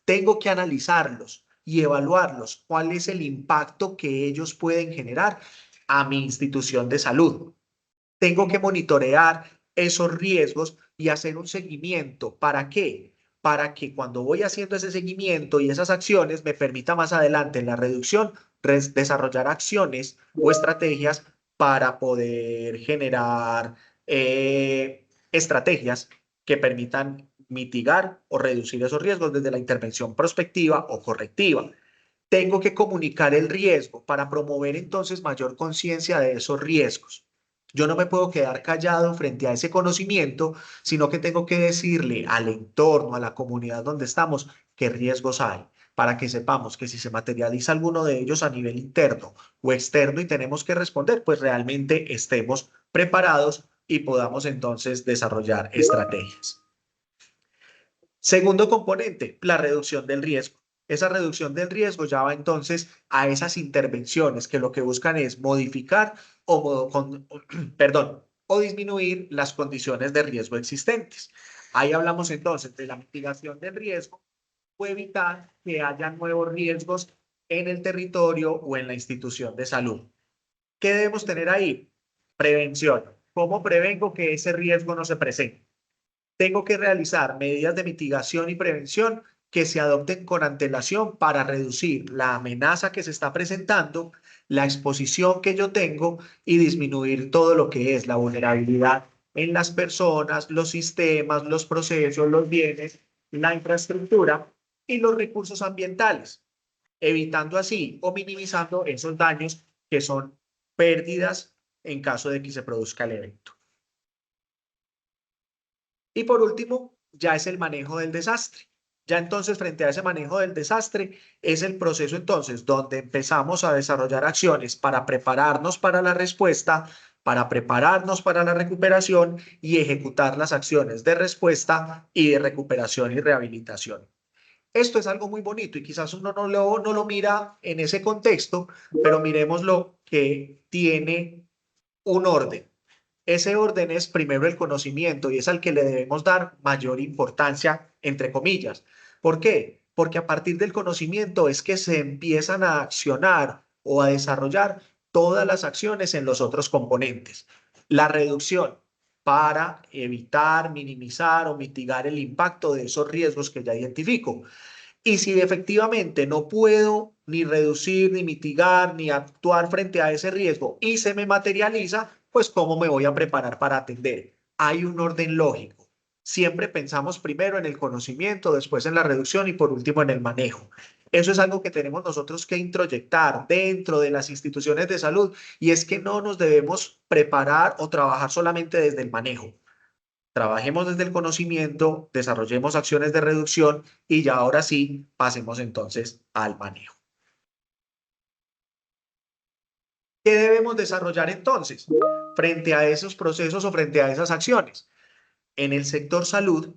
Tengo que analizarlos y evaluarlos. ¿Cuál es el impacto que ellos pueden generar a mi institución de salud? Tengo que monitorear esos riesgos y hacer un seguimiento. ¿Para qué? Para que cuando voy haciendo ese seguimiento y esas acciones me permita más adelante en la reducción desarrollar acciones o estrategias para poder generar estrategias que permitan mitigar o reducir esos riesgos desde la intervención prospectiva o correctiva. Tengo que comunicar el riesgo para promover entonces mayor conciencia de esos riesgos. Yo no me puedo quedar callado frente a ese conocimiento, sino que tengo que decirle al entorno, a la comunidad donde estamos, qué riesgos hay, para que sepamos que si se materializa alguno de ellos a nivel interno o externo y tenemos que responder, pues realmente estemos preparados y podamos entonces desarrollar estrategias. Segundo componente, la reducción del riesgo. Esa reducción del riesgo ya va entonces a esas intervenciones que lo que buscan es modificar perdón, o disminuir las condiciones de riesgo existentes. Ahí hablamos entonces de la mitigación del riesgo o evitar que haya nuevos riesgos en el territorio o en la institución de salud. ¿Qué debemos tener ahí? Prevención. ¿Cómo prevengo que ese riesgo no se presente? Tengo que realizar medidas de mitigación y prevención que se adopten con antelación para reducir la amenaza que se está presentando, la exposición que yo tengo y disminuir todo lo que es la vulnerabilidad en las personas, los sistemas, los procesos, los bienes, la infraestructura y los recursos ambientales, evitando así o minimizando esos daños que son pérdidas en caso de que se produzca el evento. Y por último, ya es el manejo del desastre. Ya entonces, frente a ese manejo del desastre, es el proceso entonces donde empezamos a desarrollar acciones para prepararnos para la respuesta, para prepararnos para la recuperación y ejecutar las acciones de respuesta y de recuperación y rehabilitación. Esto es algo muy bonito y quizás uno no lo mira en ese contexto, pero miremoslo que tiene un orden. Ese orden es primero el conocimiento y es al que le debemos dar mayor importancia, entre comillas. ¿Por qué? Porque a partir del conocimiento es que se empiezan a accionar o a desarrollar todas las acciones en los otros componentes. La reducción para evitar, minimizar o mitigar el impacto de esos riesgos que ya identifico. Y si efectivamente no puedo ni reducir, ni mitigar, ni actuar frente a ese riesgo y se me materializa, pues ¿cómo me voy a preparar para atender? Hay un orden lógico. Siempre pensamos primero en el conocimiento, después en la reducción y por último en el manejo. Eso es algo que tenemos nosotros que introyectar dentro de las instituciones de salud y es que no nos debemos preparar o trabajar solamente desde el manejo. Trabajemos desde el conocimiento, desarrollemos acciones de reducción y ya ahora sí pasemos entonces al manejo. ¿Qué debemos desarrollar entonces frente a esos procesos o frente a esas acciones? En el sector salud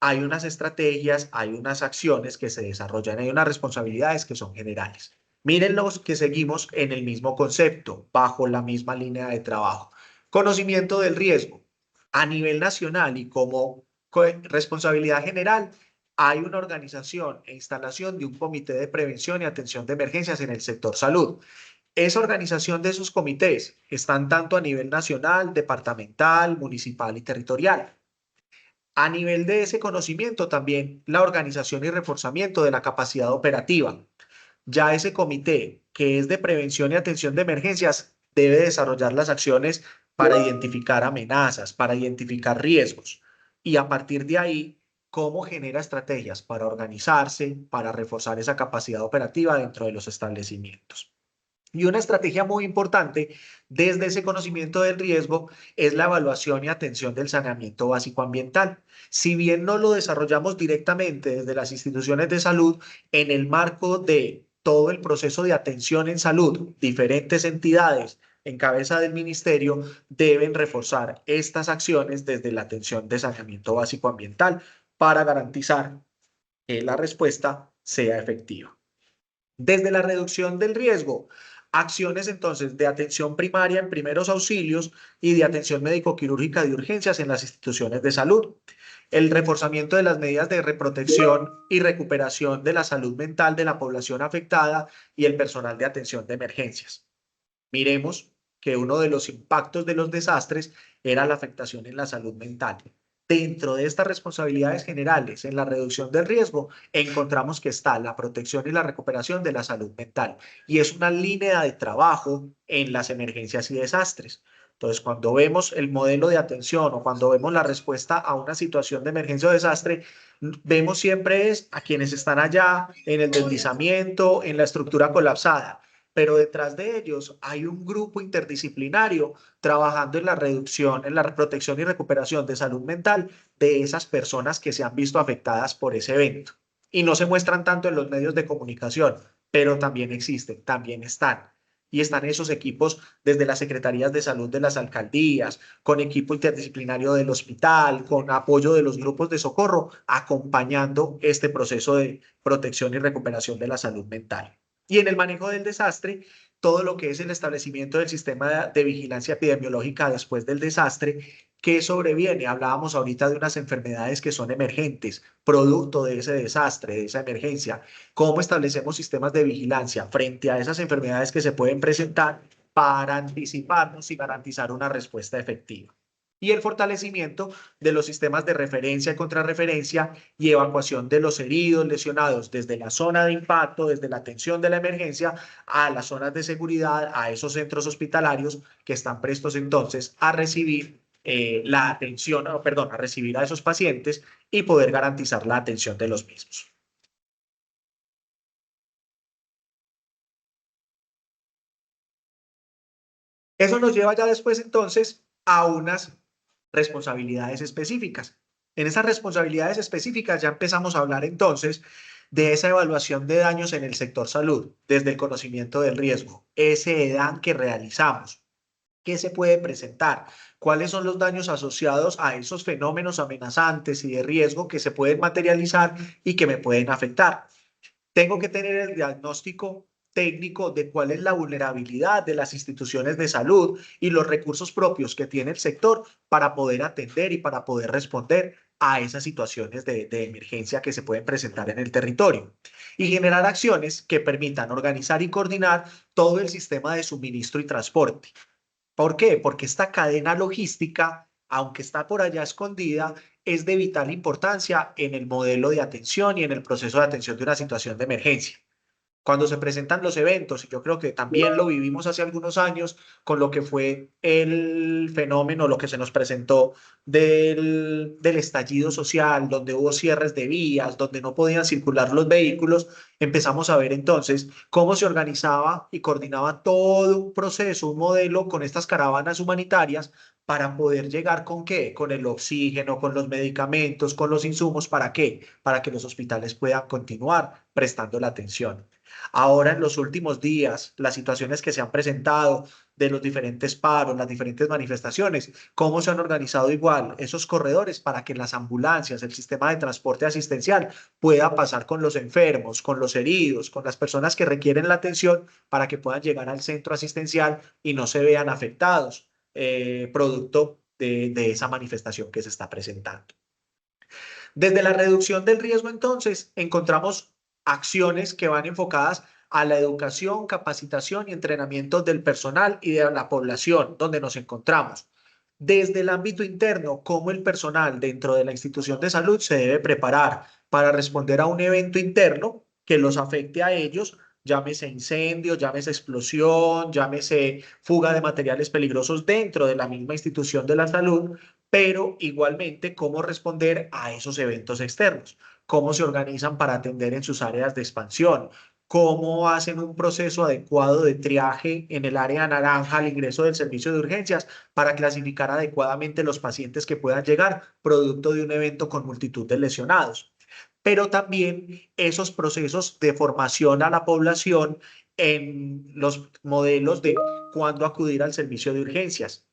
hay unas estrategias, hay unas acciones que se desarrollan, hay unas responsabilidades que son generales. Miren los que seguimos en el mismo concepto, bajo la misma línea de trabajo. Conocimiento del riesgo. A nivel nacional y como responsabilidad general, hay una organización e instalación de un comité de prevención y atención de emergencias en el sector salud. Esa organización de esos comités están tanto a nivel nacional, departamental, municipal y territorial. A nivel de ese conocimiento también la organización y reforzamiento de la capacidad operativa. Ya ese comité que es de prevención y atención de emergencias debe desarrollar las acciones para identificar amenazas, para identificar riesgos y a partir de ahí, cómo genera estrategias para organizarse, para reforzar esa capacidad operativa dentro de los establecimientos. Y una estrategia muy importante desde ese conocimiento del riesgo es la evaluación y atención del saneamiento básico ambiental. Si bien no lo desarrollamos directamente desde las instituciones de salud, en el marco de todo el proceso de atención en salud, diferentes entidades en cabeza del ministerio deben reforzar estas acciones desde la atención de saneamiento básico ambiental para garantizar que la respuesta sea efectiva. Desde la reducción del riesgo, acciones entonces de atención primaria en primeros auxilios y de atención médico-quirúrgica de urgencias en las instituciones de salud. El reforzamiento de las medidas de reprotección y recuperación de la salud mental de la población afectada y el personal de atención de emergencias. Miremos que uno de los impactos de los desastres era la afectación en la salud mental. Dentro de estas responsabilidades generales en la reducción del riesgo, encontramos que está la protección y la recuperación de la salud mental y es una línea de trabajo en las emergencias y desastres. Entonces, cuando vemos el modelo de atención o cuando vemos la respuesta a una situación de emergencia o desastre, vemos siempre es a quienes están allá en el deslizamiento, en la estructura colapsada, pero detrás de ellos hay un grupo interdisciplinario trabajando en la reducción, en la protección y recuperación de salud mental de esas personas que se han visto afectadas por ese evento. Y no se muestran tanto en los medios de comunicación, pero también existen, también están. Y están esos equipos desde las secretarías de salud de las alcaldías, con equipo interdisciplinario del hospital, con apoyo de los grupos de socorro, acompañando este proceso de protección y recuperación de la salud mental. Y en el manejo del desastre, todo lo que es el establecimiento del sistema de vigilancia epidemiológica después del desastre que sobreviene. Hablábamos ahorita de unas enfermedades que son emergentes, producto de ese desastre, de esa emergencia. ¿Cómo establecemos sistemas de vigilancia frente a esas enfermedades que se pueden presentar para anticiparnos y garantizar una respuesta efectiva? Y el fortalecimiento de los sistemas de referencia y contrarreferencia y evacuación de los heridos, lesionados desde la zona de impacto, desde la atención de la emergencia, a las zonas de seguridad, a esos centros hospitalarios que están prestos entonces a recibir la atención, perdón, a recibir a esos pacientes y poder garantizar la atención de los mismos. Eso nos lleva ya después entonces a unas responsabilidades específicas. En esas responsabilidades específicas ya empezamos a hablar entonces de esa evaluación de daños en el sector salud, desde el conocimiento del riesgo, ese EDAN que realizamos. ¿Qué se puede presentar? ¿Cuáles son los daños asociados a esos fenómenos amenazantes y de riesgo que se pueden materializar y que me pueden afectar? Tengo que tener el diagnóstico técnico de cuál es la vulnerabilidad de las instituciones de salud y los recursos propios que tiene el sector para poder atender y para poder responder a esas situaciones de emergencia que se pueden presentar en el territorio y generar acciones que permitan organizar y coordinar todo el sistema de suministro y transporte. ¿Por qué? Porque esta cadena logística, aunque está por allá escondida, es de vital importancia en el modelo de atención y en el proceso de atención de una situación de emergencia. cuando se presentan los eventos, y yo creo que también lo vivimos hace algunos años con lo que fue el fenómeno, lo que se nos presentó del estallido social, donde hubo cierres de vías, donde no podían circular los vehículos, empezamos a ver entonces cómo se organizaba y coordinaba todo un proceso, un modelo con estas caravanas humanitarias para poder llegar con qué, con el oxígeno, con los medicamentos, con los insumos, ¿para qué? Para que los hospitales puedan continuar prestando la atención. Ahora, en los últimos días, las situaciones que se han presentado de los diferentes paros, las diferentes manifestaciones, cómo se han organizado igual esos corredores para que las ambulancias, el sistema de transporte asistencial pueda pasar con los enfermos, con los heridos, con las personas que requieren la atención para que puedan llegar al centro asistencial y no se vean afectados producto de esa manifestación que se está presentando. Desde la reducción del riesgo, entonces, encontramos acciones que van enfocadas a la educación, capacitación y entrenamiento del personal y de la población donde nos encontramos. Desde el ámbito interno, cómo el personal dentro de la institución de salud se debe preparar para responder a un evento interno que los afecte a ellos, llámese incendio, llámese explosión, llámese fuga de materiales peligrosos dentro de la misma institución de la salud, pero igualmente cómo responder a esos eventos externos, cómo se organizan para atender en sus áreas de expansión, cómo hacen un proceso adecuado de triaje en el área naranja al ingreso del servicio de urgencias para clasificar adecuadamente los pacientes que puedan llegar producto de un evento con multitud de lesionados. Pero también esos procesos de formación a la población en los modelos de cuándo acudir al servicio de urgencias,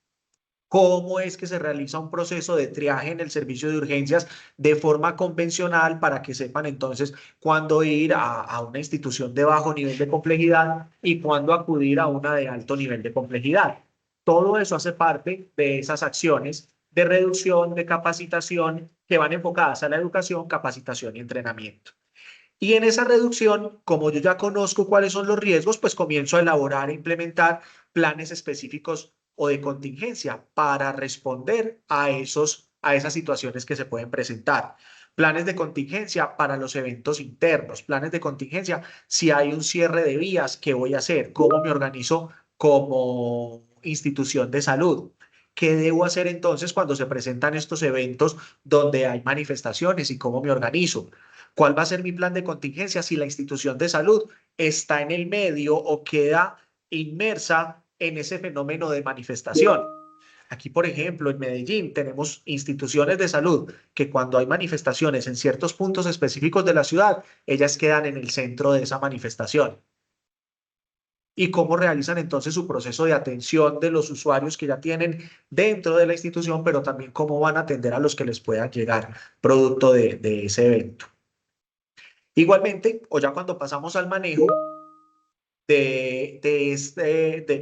cómo es que se realiza un proceso de triaje en el servicio de urgencias de forma convencional para que sepan entonces cuándo ir a una institución de bajo nivel de complejidad y cuándo acudir a una de alto nivel de complejidad. Todo eso hace parte de esas acciones de reducción, de capacitación que van enfocadas a la educación, capacitación y entrenamiento. Y en esa reducción, como yo ya conozco cuáles son los riesgos, pues comienzo a elaborar e implementar planes específicos o de contingencia para responder a esas situaciones que se pueden presentar. Planes de contingencia para los eventos internos, planes de contingencia si hay un cierre de vías, ¿qué voy a hacer? ¿Cómo me organizo como institución de salud? ¿Qué debo hacer entonces cuando se presentan estos eventos donde hay manifestaciones y cómo me organizo? ¿Cuál va a ser mi plan de contingencia si la institución de salud está en el medio o queda inmersa en ese fenómeno de manifestación? Aquí, por ejemplo, en Medellín tenemos instituciones de salud que cuando hay manifestaciones en ciertos puntos específicos de la ciudad, ellas quedan en el centro de esa manifestación. ¿Y cómo realizan entonces su proceso de atención de los usuarios que ya tienen dentro de la institución, pero también cómo van a atender a los que les puedan llegar producto de ese evento? Igualmente, o ya cuando pasamos al manejo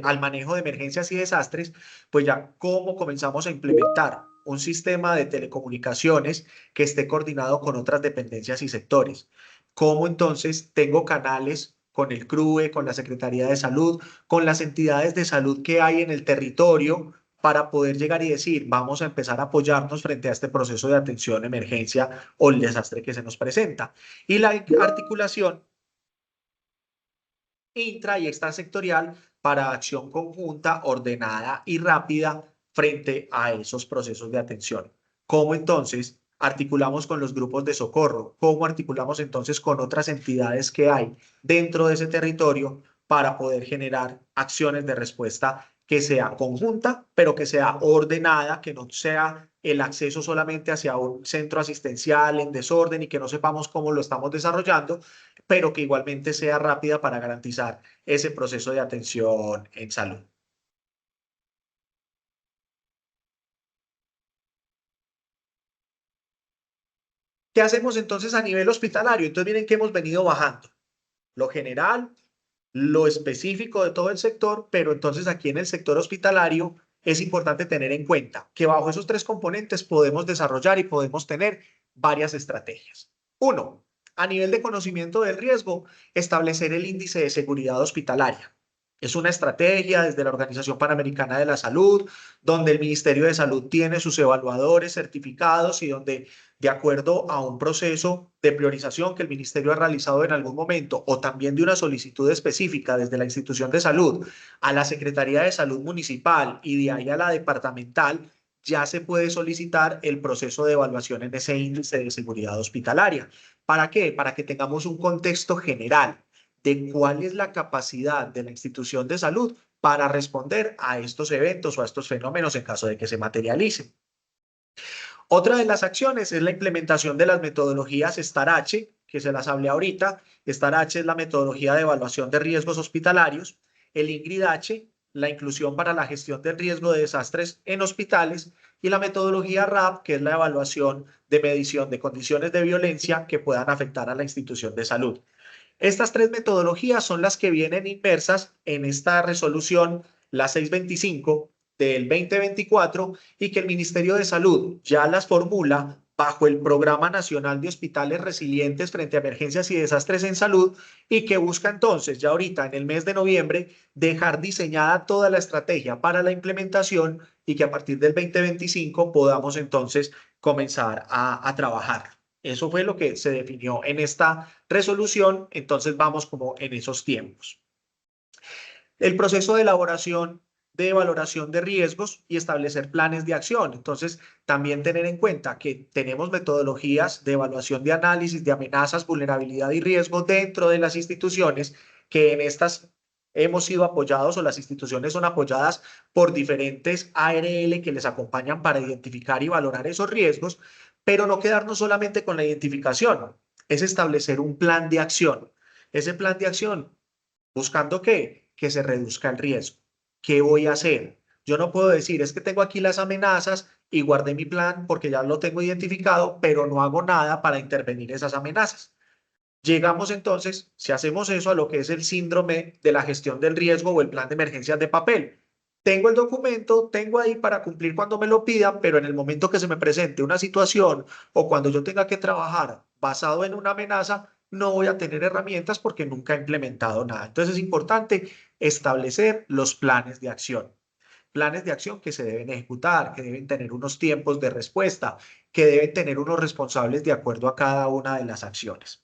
al manejo de emergencias y desastres, pues ya cómo comenzamos a implementar un sistema de telecomunicaciones que esté coordinado con otras dependencias y sectores. Cómo entonces tengo canales con el CRUE, con la Secretaría de Salud, con las entidades de salud que hay en el territorio para poder llegar y decir, vamos a empezar a apoyarnos frente a este proceso de atención, emergencia o el desastre que se nos presenta. Y la articulación intra y extrasectorial para acción conjunta, ordenada y rápida frente a esos procesos de atención. ¿Cómo entonces articulamos con los grupos de socorro? ¿Cómo articulamos entonces con otras entidades que hay dentro de ese territorio para poder generar acciones de respuesta que sea conjunta, pero que sea ordenada, que no sea el acceso solamente hacia un centro asistencial en desorden y que no sepamos cómo lo estamos desarrollando, pero que igualmente sea rápida para garantizar ese proceso de atención en salud? ¿Qué hacemos entonces a nivel hospitalario? Entonces miren que hemos venido bajando lo general, lo específico de todo el sector, pero entonces aquí en el sector hospitalario es importante tener en cuenta que bajo esos tres componentes podemos desarrollar y podemos tener varias estrategias. Uno, a nivel de conocimiento del riesgo, establecer el índice de seguridad hospitalaria. Es una estrategia desde la Organización Panamericana de la Salud, donde el Ministerio de Salud tiene sus evaluadores certificados y donde, de acuerdo a un proceso de priorización que el Ministerio ha realizado en algún momento o también de una solicitud específica desde la institución de salud a la Secretaría de Salud Municipal y de ahí a la departamental, ya se puede solicitar el proceso de evaluación en ese índice de seguridad hospitalaria. ¿Para qué? Para que tengamos un contexto general de cuál es la capacidad de la institución de salud para responder a estos eventos o a estos fenómenos en caso de que se materialicen. Otra de las acciones es la implementación de las metodologías STAR-H, que se las hablé ahorita. STAR-H es la metodología de evaluación de riesgos hospitalarios, el INGRID-H, la inclusión para la gestión del riesgo de desastres en hospitales, y la metodología RAP, que es la evaluación de medición de condiciones de violencia que puedan afectar a la institución de salud. Estas tres metodologías son las que vienen inmersas en esta resolución, la 625 del 2024, y que el Ministerio de Salud ya las formula bajo el Programa Nacional de Hospitales Resilientes frente a Emergencias y Desastres en Salud, y que busca entonces, ya ahorita en el mes de noviembre, dejar diseñada toda la estrategia para la implementación y que a partir del 2025 podamos entonces comenzar a trabajar. Eso fue lo que se definió en esta resolución, entonces vamos como en esos tiempos. El proceso de elaboración de valoración de riesgos y establecer planes de acción. Entonces, también tener en cuenta que tenemos metodologías de evaluación de análisis de amenazas, vulnerabilidad y riesgo dentro de las instituciones, que en estas hemos sido apoyados o las instituciones son apoyadas por diferentes ARL que les acompañan para identificar y valorar esos riesgos, pero no quedarnos solamente con la identificación, es establecer un plan de acción. Ese plan de acción, ¿buscando qué? Que se reduzca el riesgo. ¿Qué voy a hacer? Yo no puedo decir, es que tengo aquí las amenazas y guardé mi plan porque ya lo tengo identificado, pero no hago nada para intervenir esas amenazas. Llegamos entonces, si hacemos eso, a lo que es el síndrome de la gestión del riesgo o el plan de emergencias de papel. Tengo el documento, tengo ahí para cumplir cuando me lo pidan, pero en el momento que se me presente una situación o cuando yo tenga que trabajar basado en una amenaza, no voy a tener herramientas porque nunca he implementado nada. Entonces es importante establecer los planes de acción. Planes de acción que se deben ejecutar, que deben tener unos tiempos de respuesta, que deben tener unos responsables de acuerdo a cada una de las acciones.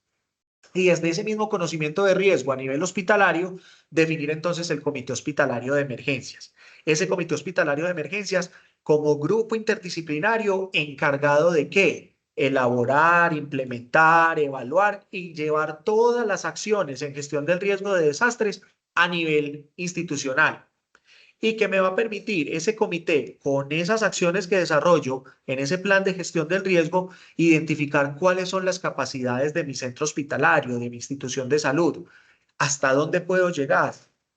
Y desde ese mismo conocimiento de riesgo a nivel hospitalario, definir entonces el comité hospitalario de emergencias. Ese comité hospitalario de emergencias como grupo interdisciplinario encargado de qué? Elaborar, implementar, evaluar y llevar todas las acciones en gestión del riesgo de desastres a nivel institucional y que me va a permitir ese comité, con esas acciones que desarrollo en ese plan de gestión del riesgo, identificar cuáles son las capacidades de mi centro hospitalario, de mi institución de salud, hasta dónde puedo llegar,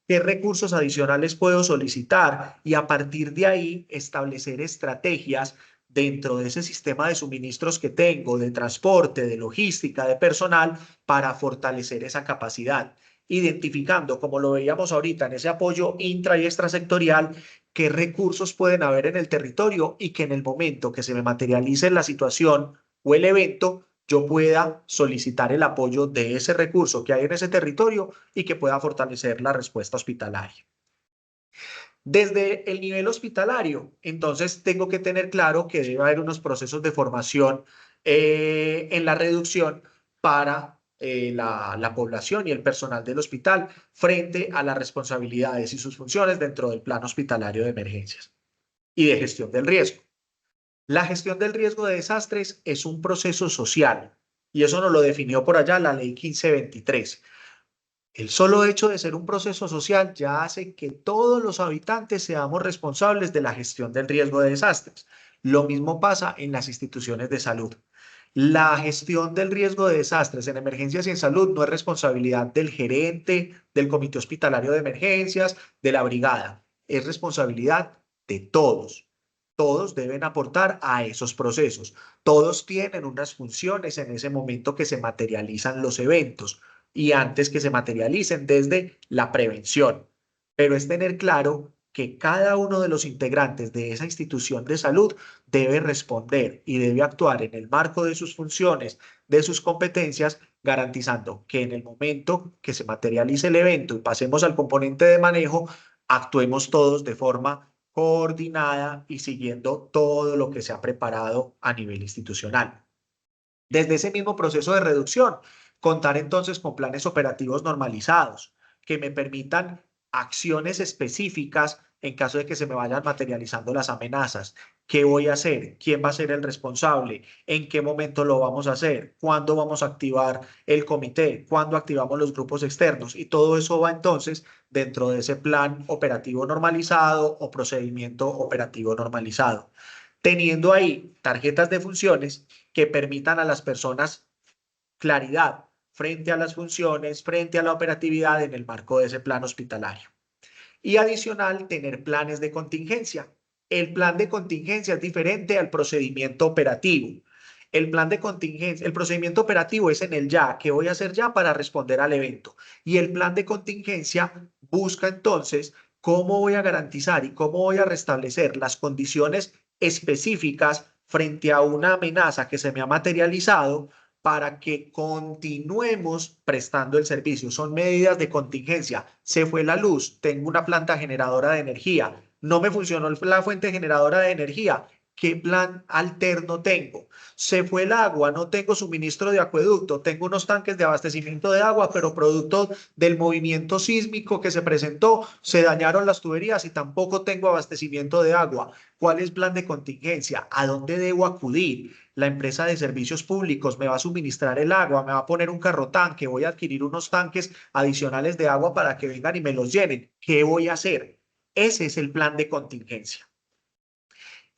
qué recursos adicionales puedo solicitar y a partir de ahí establecer estrategias dentro de ese sistema de suministros que tengo, de transporte, de logística, de personal, para fortalecer esa capacidad, identificando, como lo veíamos ahorita, en ese apoyo intra y extrasectorial, qué recursos pueden haber en el territorio y que en el momento que se me materialice la situación o el evento, yo pueda solicitar el apoyo de ese recurso que hay en ese territorio y que pueda fortalecer la respuesta hospitalaria. Desde el nivel hospitalario, entonces tengo que tener claro que debe haber unos procesos de formación en la reducción para la población y el personal del hospital frente a las responsabilidades y sus funciones dentro del plan hospitalario de emergencias y de gestión del riesgo. La gestión del riesgo de desastres es un proceso social y eso nos lo definió por allá la ley 1523. El solo hecho de ser un proceso social ya hace que todos los habitantes seamos responsables de la gestión del riesgo de desastres. Lo mismo pasa en las instituciones de salud. La gestión del riesgo de desastres en emergencias y en salud no es responsabilidad del gerente, del comité hospitalario de emergencias, de la brigada. Es responsabilidad de todos. Todos deben aportar a esos procesos. Todos tienen unas funciones en ese momento que se materializan los eventos y antes que se materialicen desde la prevención. Pero es tener claro que cada uno de los integrantes de esa institución de salud debe responder y debe actuar en el marco de sus funciones, de sus competencias garantizando que en el momento que se materialice el evento y pasemos al componente de manejo, actuemos todos de forma coordinada y siguiendo todo lo que se ha preparado a nivel institucional. Desde ese mismo proceso de reducción, contar entonces con planes operativos normalizados que me permitan acciones específicas en caso de que se me vayan materializando las amenazas. ¿Qué voy a hacer? ¿Quién va a ser el responsable? ¿En qué momento lo vamos a hacer? ¿Cuándo vamos a activar el comité? ¿Cuándo activamos los grupos externos? Y todo eso va entonces dentro de ese plan operativo normalizado o procedimiento operativo normalizado, teniendo ahí tarjetas de funciones que permitan a las personas claridad frente a las funciones, frente a la operatividad en el marco de ese plan hospitalario. Y adicional, tener planes de contingencia. El plan de contingencia es diferente al procedimiento operativo. El plan de contingencia, el procedimiento operativo es en el ya, ¿qué voy a hacer ya para responder al evento? Y el plan de contingencia busca entonces cómo voy a garantizar y cómo voy a restablecer las condiciones específicas frente a una amenaza que se me ha materializado para que continuemos prestando el servicio. Son medidas de contingencia. Se fue la luz, tengo una planta generadora de energía, no me funcionó la fuente generadora de energía. ¿Qué plan alterno tengo? Se fue el agua, no tengo suministro de acueducto, tengo unos tanques de abastecimiento de agua, pero producto del movimiento sísmico que se presentó, se dañaron las tuberías y tampoco tengo abastecimiento de agua. ¿Cuál es el plan de contingencia? ¿A dónde debo acudir? La empresa de servicios públicos me va a suministrar el agua, me va a poner un carro tanque, voy a adquirir unos tanques adicionales de agua para que vengan y me los llenen. ¿Qué voy a hacer? Ese es el plan de contingencia.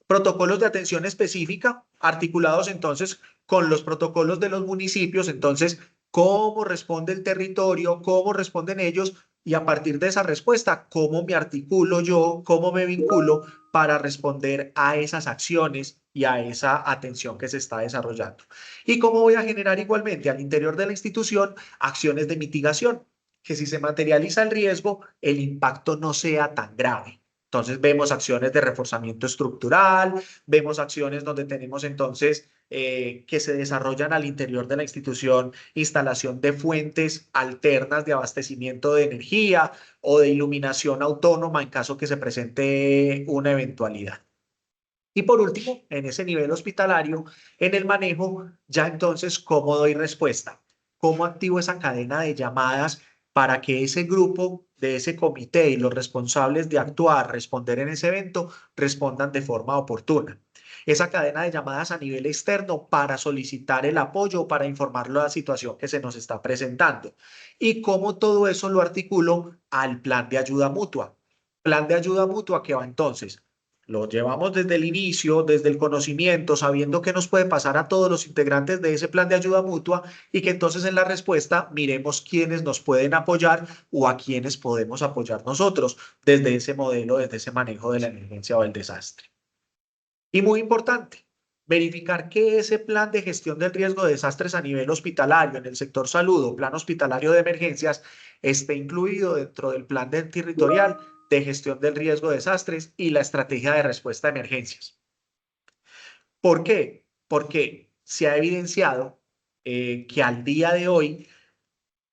Protocolos de atención específica, articulados entonces con los protocolos de los municipios, entonces, cómo responde el territorio, cómo responden ellos, y a partir de esa respuesta, cómo me articulo yo, cómo me vinculo para responder a esas acciones y a esa atención que se está desarrollando. Y cómo voy a generar igualmente al interior de la institución acciones de mitigación, que si se materializa el riesgo, el impacto no sea tan grave. Entonces vemos acciones de reforzamiento estructural, vemos acciones donde tenemos entonces que se desarrollan al interior de la institución instalación de fuentes alternas de abastecimiento de energía o de iluminación autónoma en caso que se presente una eventualidad. Y por último, en ese nivel hospitalario, en el manejo, ya entonces, ¿cómo doy respuesta? ¿Cómo activo esa cadena de llamadas para que ese grupo de ese comité y los responsables de actuar, responder en ese evento, respondan de forma oportuna? Esa cadena de llamadas a nivel externo para solicitar el apoyo, para informarlo de la situación que se nos está presentando. Y cómo todo eso lo articulo al plan de ayuda mutua. Plan de ayuda mutua que va entonces, lo llevamos desde el inicio, desde el conocimiento, sabiendo qué nos puede pasar a todos los integrantes de ese plan de ayuda mutua y que entonces en la respuesta miremos quiénes nos pueden apoyar o a quiénes podemos apoyar nosotros desde ese modelo, desde ese manejo de la emergencia o el desastre. Y muy importante, verificar que ese plan de gestión del riesgo de desastres a nivel hospitalario, en el sector salud o plan hospitalario de emergencias, esté incluido dentro del plan territorial de gestión del riesgo de desastres y la estrategia de respuesta a emergencias. ¿Por qué? Porque se ha evidenciado que al día de hoy,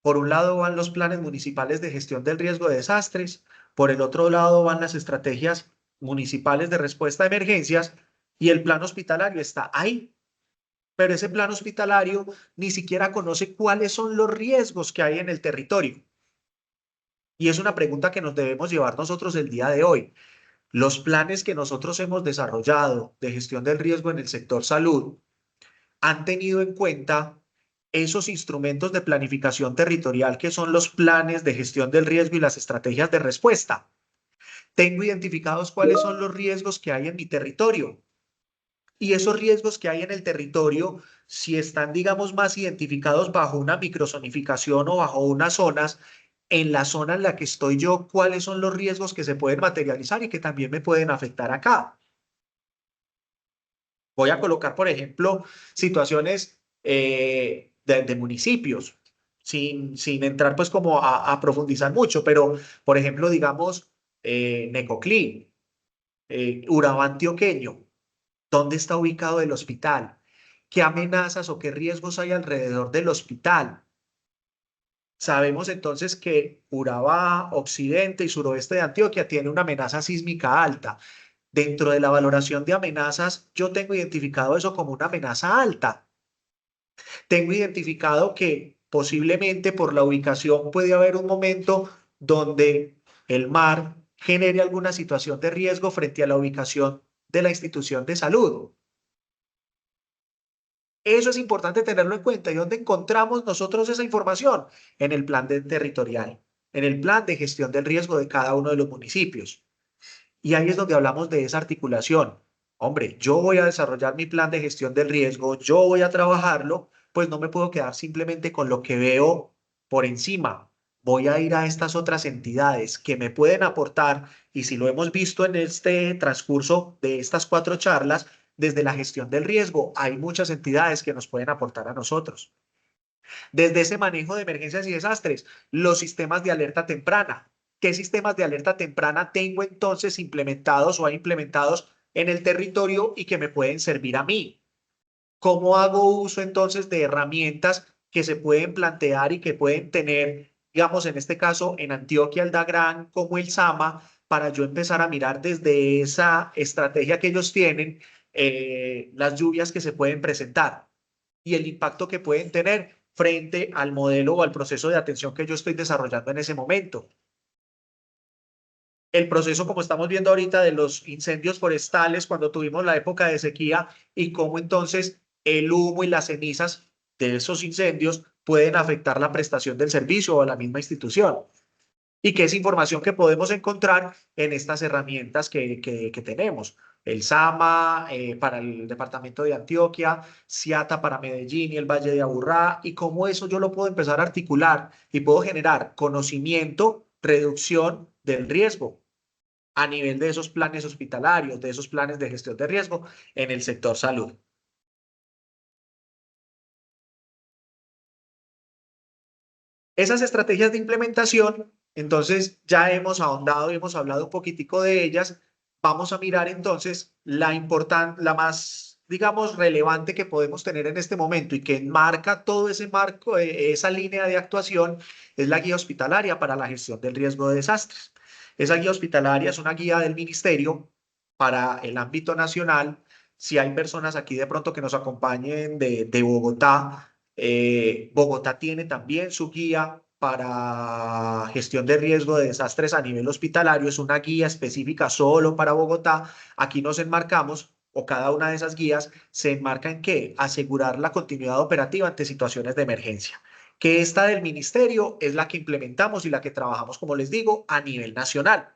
por un lado van los planes municipales de gestión del riesgo de desastres, por el otro lado van las estrategias municipales de respuesta a emergencias y el plan hospitalario está ahí. Pero ese plan hospitalario ni siquiera conoce cuáles son los riesgos que hay en el territorio. Y es una pregunta que nos debemos llevar nosotros el día de hoy. Los planes que nosotros hemos desarrollado de gestión del riesgo en el sector salud han tenido en cuenta esos instrumentos de planificación territorial que son los planes de gestión del riesgo y las estrategias de respuesta. Tengo identificados cuáles son los riesgos que hay en mi territorio. Y esos riesgos que hay en el territorio, si están, digamos, más identificados bajo una microzonificación o bajo unas zonas, en la zona en la que estoy yo, cuáles son los riesgos que se pueden materializar y que también me pueden afectar acá. Voy a colocar, por ejemplo, situaciones de municipios, sin entrar pues como a profundizar mucho, pero, por ejemplo, digamos, Necoclí, Urabá antioqueño. ¿Dónde está ubicado el hospital? qué amenazas o qué riesgos hay alrededor del hospital. Sabemos entonces que Urabá, occidente y suroeste de Antioquia tiene una amenaza sísmica alta. Dentro de la valoración de amenazas, yo tengo identificado eso como una amenaza alta. Tengo identificado que posiblemente por la ubicación puede haber un momento donde el mar genere alguna situación de riesgo frente a la ubicación de la institución de salud. Eso es importante tenerlo en cuenta. ¿Y dónde encontramos nosotros esa información? En el plan territorial, en el plan de gestión del riesgo de cada uno de los municipios. Y ahí es donde hablamos de esa articulación. Hombre, yo voy a desarrollar mi plan de gestión del riesgo, yo voy a trabajarlo, pues no me puedo quedar simplemente con lo que veo por encima. Voy a ir a estas otras entidades que me pueden aportar, y si lo hemos visto en este transcurso de estas 4 charlas, desde la gestión del riesgo, hay muchas entidades que nos pueden aportar a nosotros. Desde ese manejo de emergencias y desastres, los sistemas de alerta temprana. ¿Qué sistemas de alerta temprana tengo entonces implementados o hay implementados en el territorio y que me pueden servir a mí? ¿Cómo hago uso entonces de herramientas que se pueden plantear y que pueden tener, digamos, en este caso, en Antioquia, el DAGRAN, como el SAMA, para yo empezar a mirar desde esa estrategia que ellos tienen, las lluvias que se pueden presentar y el impacto que pueden tener frente al modelo o al proceso de atención que yo estoy desarrollando en ese momento? El proceso, como estamos viendo ahorita, de los incendios forestales cuando tuvimos la época de sequía y cómo entonces el humo y las cenizas de esos incendios pueden afectar la prestación del servicio o a la misma institución. Y que es información que podemos encontrar en estas herramientas que tenemos. El SAMA para el departamento de Antioquia, CIATA para Medellín y el Valle de Aburrá, y cómo eso yo lo puedo empezar a articular y puedo generar conocimiento, reducción del riesgo a nivel de esos planes hospitalarios, de esos planes de gestión de riesgo en el sector salud. Esas estrategias de implementación, entonces ya hemos ahondado y hemos hablado un poquitico de ellas. Vamos a mirar entonces la más, digamos, relevante que podemos tener en este momento y que enmarca todo ese marco, esa línea de actuación, es la guía hospitalaria para la gestión del riesgo de desastres. Esa guía hospitalaria es una guía del ministerio para el ámbito nacional. Si hay personas aquí de pronto que nos acompañen de Bogotá, Bogotá tiene también su guía para gestión de riesgo de desastres a nivel hospitalario. Es una guía específica solo para Bogotá. Aquí nos enmarcamos, o cada una de esas guías se enmarca en qué: asegurar la continuidad operativa ante situaciones de emergencia. Que esta del ministerio es la que implementamos y la que trabajamos, como les digo, a nivel nacional.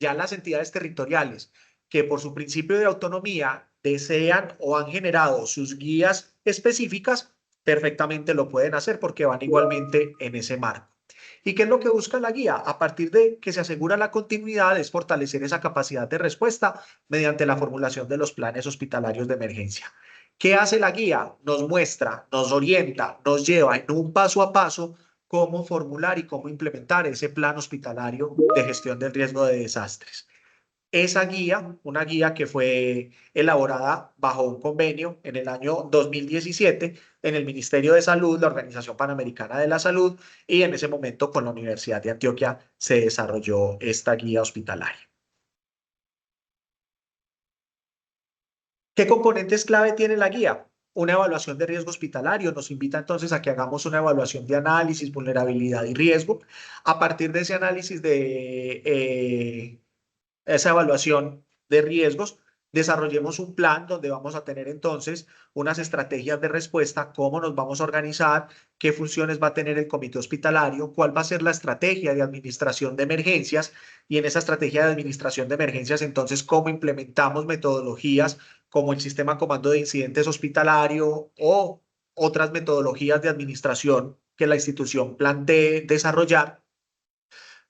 Ya las entidades territoriales que por su principio de autonomía desean o han generado sus guías específicas, perfectamente lo pueden hacer porque van igualmente en ese marco. ¿Y qué es lo que busca la guía? A partir de que se asegura la continuidad, es fortalecer esa capacidad de respuesta mediante la formulación de los planes hospitalarios de emergencia. ¿Qué hace la guía? Nos muestra, nos orienta, nos lleva en un paso a paso cómo formular y cómo implementar ese plan hospitalario de gestión del riesgo de desastres. Esa guía, una guía que fue elaborada bajo un convenio en el año 2017 en el Ministerio de Salud, la Organización Panamericana de la Salud, y en ese momento con la Universidad de Antioquia se desarrolló esta guía hospitalaria. ¿Qué componentes clave tiene la guía? Una evaluación de riesgo hospitalario. Nos invita entonces a que hagamos una evaluación de análisis, vulnerabilidad y riesgo. A partir de ese análisis esa evaluación de riesgos, desarrollemos un plan donde vamos a tener entonces unas estrategias de respuesta, cómo nos vamos a organizar, qué funciones va a tener el comité hospitalario, cuál va a ser la estrategia de administración de emergencias, y en esa estrategia de administración de emergencias entonces cómo implementamos metodologías como el sistema comando de incidentes hospitalario o otras metodologías de administración que la institución plantee desarrollar,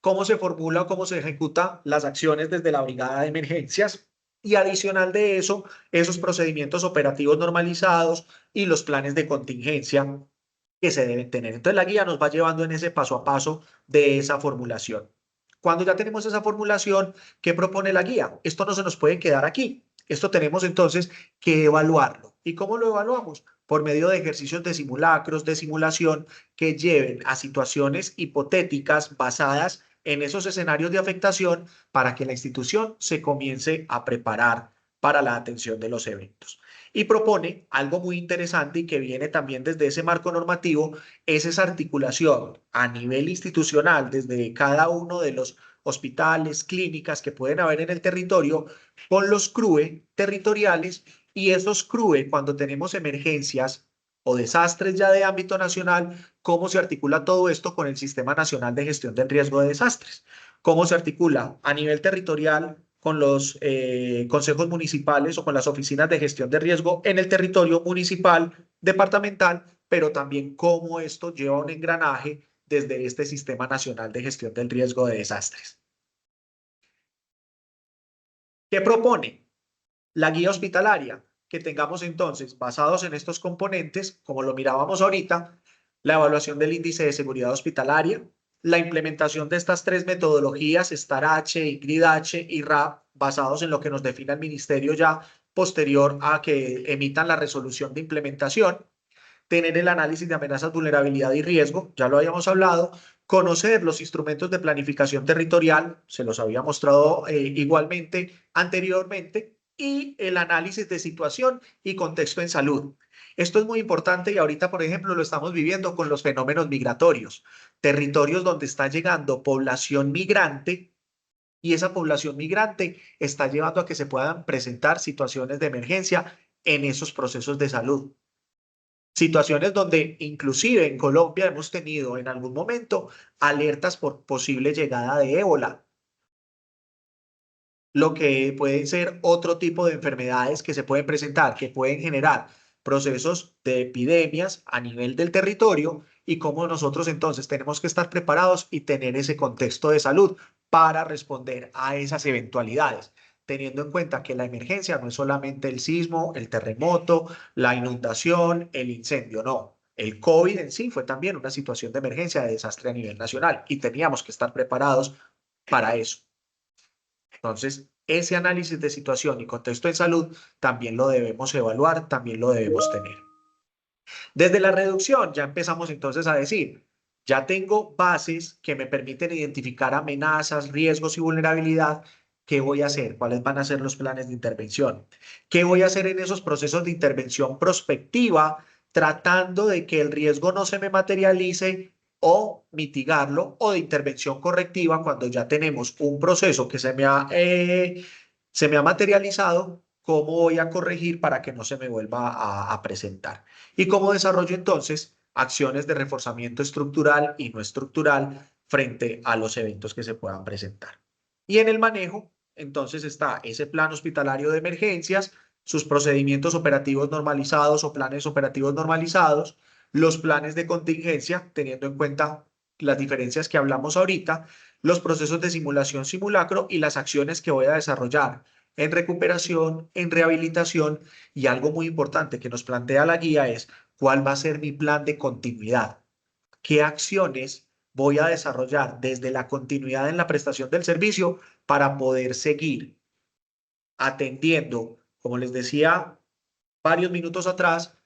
cómo se formula o cómo se ejecuta las acciones desde la brigada de emergencias, y adicional de eso, esos procedimientos operativos normalizados y los planes de contingencia que se deben tener. Entonces la guía nos va llevando en ese paso a paso de esa formulación. Cuando ya tenemos esa formulación, ¿qué propone la guía? Esto no se nos puede quedar aquí. Esto tenemos entonces que evaluarlo. ¿Y cómo lo evaluamos? por medio de ejercicios de simulacros, de simulación, que lleven a situaciones hipotéticas basadas en esos escenarios de afectación para que la institución se comience a preparar para la atención de los eventos. Y propone algo muy interesante y que viene también desde ese marco normativo, es esa articulación a nivel institucional desde cada uno de los hospitales, clínicas que pueden haber en el territorio, con los CRUE territoriales, y esos CRUE, cuando tenemos emergencias o desastres ya de ámbito nacional, cómo se articula todo esto con el Sistema Nacional de Gestión del Riesgo de Desastres, cómo se articula a nivel territorial con los consejos municipales o con las oficinas de gestión de riesgo en el territorio municipal, departamental, pero también cómo esto lleva un engranaje desde este Sistema Nacional de Gestión del Riesgo de Desastres. ¿Qué propone? La guía hospitalaria, que tengamos entonces, basados en estos componentes, como lo mirábamos ahorita, la evaluación del índice de seguridad hospitalaria, la implementación de estas tres metodologías, STAR-H, IGRID-H y RAP, basados en lo que nos define el ministerio ya posterior a que emitan la resolución de implementación, tener el análisis de amenazas, vulnerabilidad y riesgo, ya lo habíamos hablado, conocer los instrumentos de planificación territorial, se los había mostrado igualmente anteriormente, y el análisis de situación y contexto en salud. Esto es muy importante y ahorita, por ejemplo, lo estamos viviendo con los fenómenos migratorios, territorios donde está llegando población migrante y esa población migrante está llevando a que se puedan presentar situaciones de emergencia en esos procesos de salud. Situaciones donde inclusive en Colombia hemos tenido en algún momento alertas por posible llegada de ébola, lo que pueden ser otro tipo de enfermedades que se pueden presentar, que pueden generar procesos de epidemias a nivel del territorio, y cómo nosotros entonces tenemos que estar preparados y tener ese contexto de salud para responder a esas eventualidades, teniendo en cuenta que la emergencia no es solamente el sismo, el terremoto, la inundación, el incendio, no. El COVID en sí fue también una situación de emergencia, de desastre a nivel nacional, y teníamos que estar preparados para eso. Entonces, ese análisis de situación y contexto en salud también lo debemos evaluar, también lo debemos tener. Desde la reducción ya empezamos entonces a decir, ya tengo bases que me permiten identificar amenazas, riesgos y vulnerabilidad. ¿Qué voy a hacer? ¿Cuáles van a ser los planes de intervención? ¿Qué voy a hacer en esos procesos de intervención prospectiva, tratando de que el riesgo no se me materialice, o mitigarlo, o de intervención correctiva cuando ya tenemos un proceso que se me ha materializado? ¿Cómo voy a corregir para que no se me vuelva a presentar? Y cómo desarrollo entonces acciones de reforzamiento estructural y no estructural frente a los eventos que se puedan presentar. Y en el manejo, entonces está ese plan hospitalario de emergencias, sus procedimientos operativos normalizados o planes operativos normalizados, los planes de contingencia, teniendo en cuenta las diferencias que hablamos ahorita, los procesos de simulación simulacro y las acciones que voy a desarrollar en recuperación, en rehabilitación, y algo muy importante que nos plantea la guía es cuál va a ser mi plan de continuidad. ¿Qué acciones voy a desarrollar desde la continuidad en la prestación del servicio para poder seguir atendiendo, como les decía varios minutos atrás,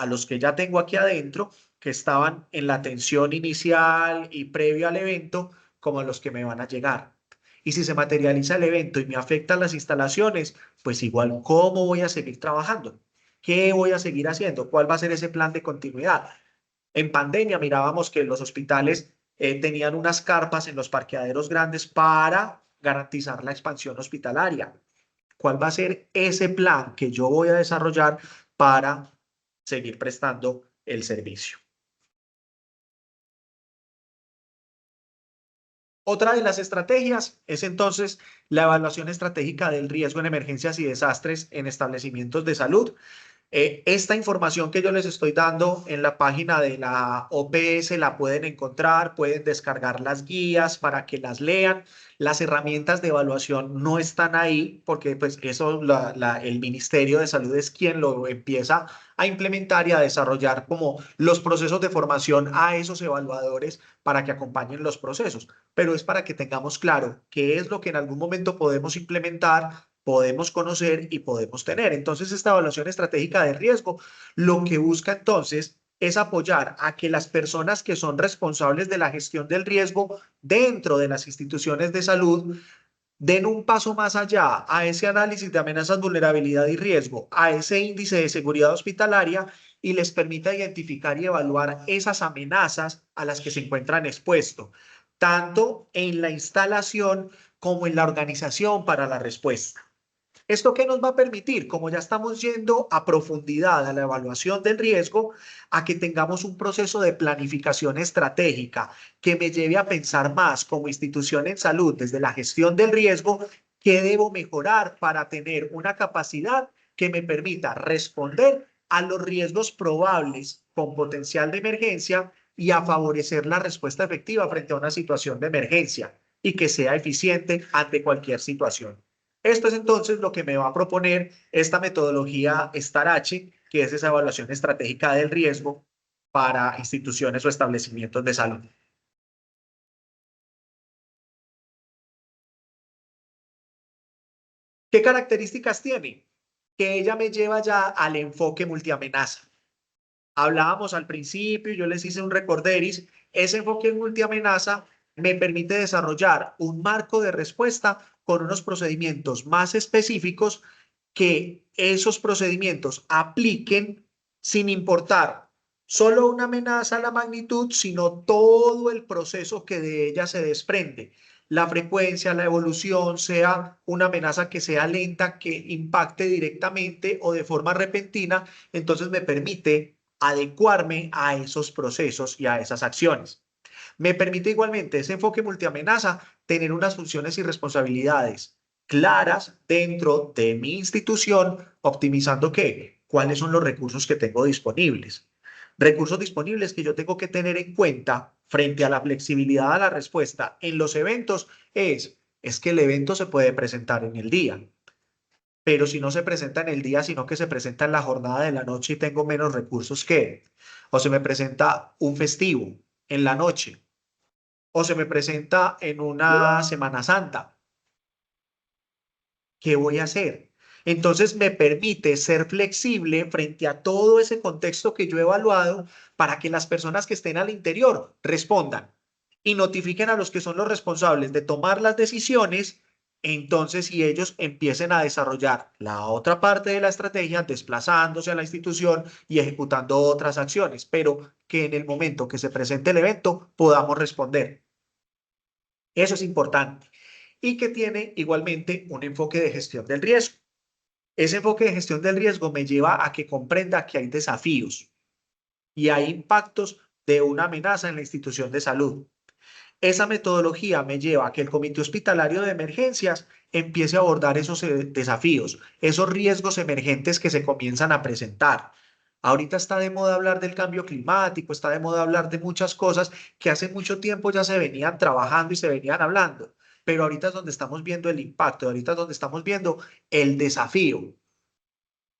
a los que ya tengo aquí adentro, que estaban en la atención inicial y previo al evento, como a los que me van a llegar? Y si se materializa el evento y me afectan las instalaciones, pues igual, ¿cómo voy a seguir trabajando? ¿Qué voy a seguir haciendo? ¿Cuál va a ser ese plan de continuidad? En pandemia mirábamos que los hospitales tenían unas carpas en los parqueaderos grandes para garantizar la expansión hospitalaria. ¿Cuál va a ser ese plan que yo voy a desarrollar para seguir prestando el servicio? Otra de las estrategias es entonces la evaluación estratégica del riesgo en emergencias y desastres en establecimientos de salud. Esta información que yo les estoy dando en la página de la OPS la pueden encontrar, pueden descargar las guías para que las lean. Las herramientas de evaluación no están ahí porque pues eso el Ministerio de Salud es quien lo empieza a implementar y a desarrollar como los procesos de formación a esos evaluadores para que acompañen los procesos. Pero es para que tengamos claro qué es lo que en algún momento podemos implementar, podemos conocer y podemos tener. Entonces, esta evaluación estratégica de riesgo lo que busca entonces es apoyar a que las personas que son responsables de la gestión del riesgo dentro de las instituciones de salud den un paso más allá a ese análisis de amenazas, vulnerabilidad y riesgo, a ese índice de seguridad hospitalaria y les permita identificar y evaluar esas amenazas a las que se encuentran expuestos, tanto en la instalación como en la organización para la respuesta. ¿Esto qué nos va a permitir? Como ya estamos yendo a profundidad a la evaluación del riesgo, a que tengamos un proceso de planificación estratégica que me lleve a pensar más como institución en salud desde la gestión del riesgo, qué debo mejorar para tener una capacidad que me permita responder a los riesgos probables con potencial de emergencia y a favorecer la respuesta efectiva frente a una situación de emergencia y que sea eficiente ante cualquier situación. Esto es entonces lo que me va a proponer esta metodología STAR-H, que es esa evaluación estratégica del riesgo para instituciones o establecimientos de salud. ¿Qué características tiene? Que ella me lleva ya al enfoque multiamenaza. Hablábamos al principio, yo les hice un recorderis, ese enfoque multiamenaza me permite desarrollar un marco de respuesta con unos procedimientos más específicos que esos procedimientos apliquen sin importar solo una amenaza a la magnitud, sino todo el proceso que de ella se desprende. La frecuencia, la evolución, sea una amenaza que sea lenta, que impacte directamente o de forma repentina, entonces me permite adecuarme a esos procesos y a esas acciones. Me permite igualmente ese enfoque multiamenaza tener unas funciones y responsabilidades claras dentro de mi institución, optimizando qué, cuáles son los recursos que tengo disponibles. Recursos disponibles que yo tengo que tener en cuenta frente a la flexibilidad a la respuesta en los eventos es que el evento se puede presentar en el día, pero si no se presenta en el día, sino que se presenta en la jornada de la noche y tengo menos recursos que, o se me presenta un festivo en la noche, o se me presenta en una Semana Santa, ¿qué voy a hacer? Entonces me permite ser flexible frente a todo ese contexto que yo he evaluado para que las personas que estén al interior respondan y notifiquen a los que son los responsables de tomar las decisiones. Entonces, si ellos empiecen a desarrollar la otra parte de la estrategia, desplazándose a la institución y ejecutando otras acciones, pero que en el momento que se presente el evento podamos responder. Eso es importante. Y que tiene igualmente un enfoque de gestión del riesgo. Ese enfoque de gestión del riesgo me lleva a que comprenda que hay desafíos y hay impactos de una amenaza en la institución de salud. Esa metodología me lleva a que el Comité Hospitalario de Emergencias empiece a abordar esos desafíos, esos riesgos emergentes que se comienzan a presentar. Ahorita está de moda hablar del cambio climático, está de moda hablar de muchas cosas que hace mucho tiempo ya se venían trabajando y se venían hablando, pero ahorita es donde estamos viendo el impacto, ahorita es donde estamos viendo el desafío.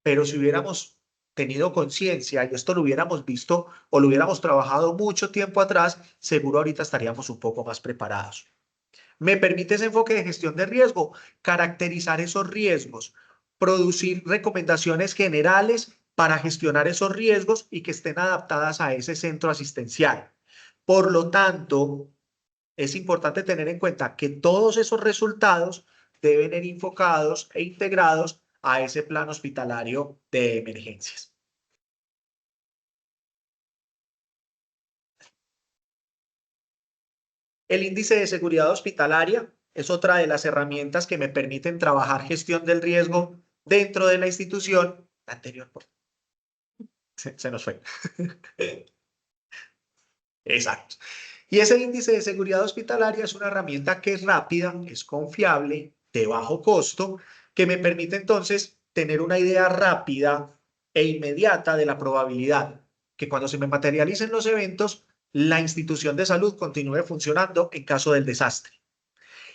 Pero si hubiéramos tenido conciencia y esto lo hubiéramos visto o lo hubiéramos trabajado mucho tiempo atrás, seguro ahorita estaríamos un poco más preparados. Me permite ese enfoque de gestión de riesgo, caracterizar esos riesgos, producir recomendaciones generales para gestionar esos riesgos y que estén adaptadas a ese centro asistencial. Por lo tanto, es importante tener en cuenta que todos esos resultados deben ir enfocados e integrados a ese plan hospitalario de emergencias. El índice de seguridad hospitalaria es otra de las herramientas que me permiten trabajar gestión del riesgo dentro de la institución. La anterior, se nos fue. Exacto. Y ese índice de seguridad hospitalaria es una herramienta que es rápida, es confiable, de bajo costo, que me permite entonces tener una idea rápida e inmediata de la probabilidad que cuando se me materialicen los eventos, la institución de salud continúe funcionando en caso del desastre.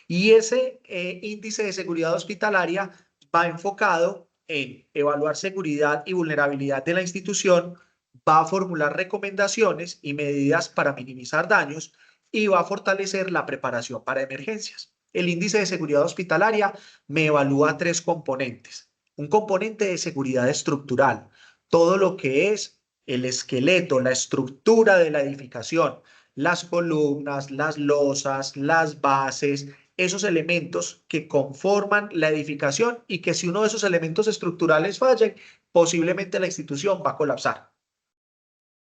Y ese índice de seguridad hospitalaria va enfocado en evaluar seguridad y vulnerabilidad de la institución, va a formular recomendaciones y medidas para minimizar daños y va a fortalecer la preparación para emergencias. El índice de seguridad hospitalaria me evalúa tres componentes. Un componente de seguridad estructural, todo lo que es el esqueleto, la estructura de la edificación, las columnas, las losas, las bases, esos elementos que conforman la edificación y que si uno de esos elementos estructurales falla, posiblemente la institución va a colapsar.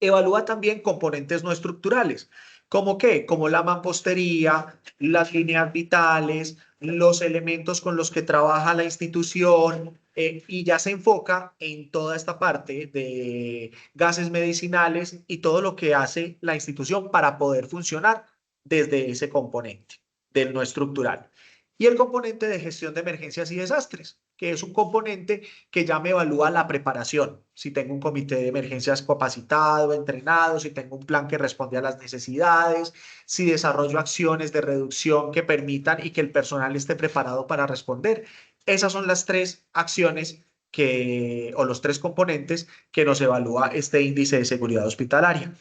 Evalúa también componentes no estructurales, ¿como qué? Como la mampostería, las líneas vitales, los elementos con los que trabaja la institución, y ya se enfoca en toda esta parte de gases medicinales y todo lo que hace la institución para poder funcionar desde ese componente del no estructural. Y el componente de gestión de emergencias y desastres, que es un componente que ya me evalúa la preparación, si tengo un comité de emergencias capacitado, entrenado, si tengo un plan que responde a las necesidades, si desarrollo acciones de reducción que permitan y que el personal esté preparado para responder. Esas son las tres acciones o los tres componentes que nos evalúa este índice de seguridad hospitalaria.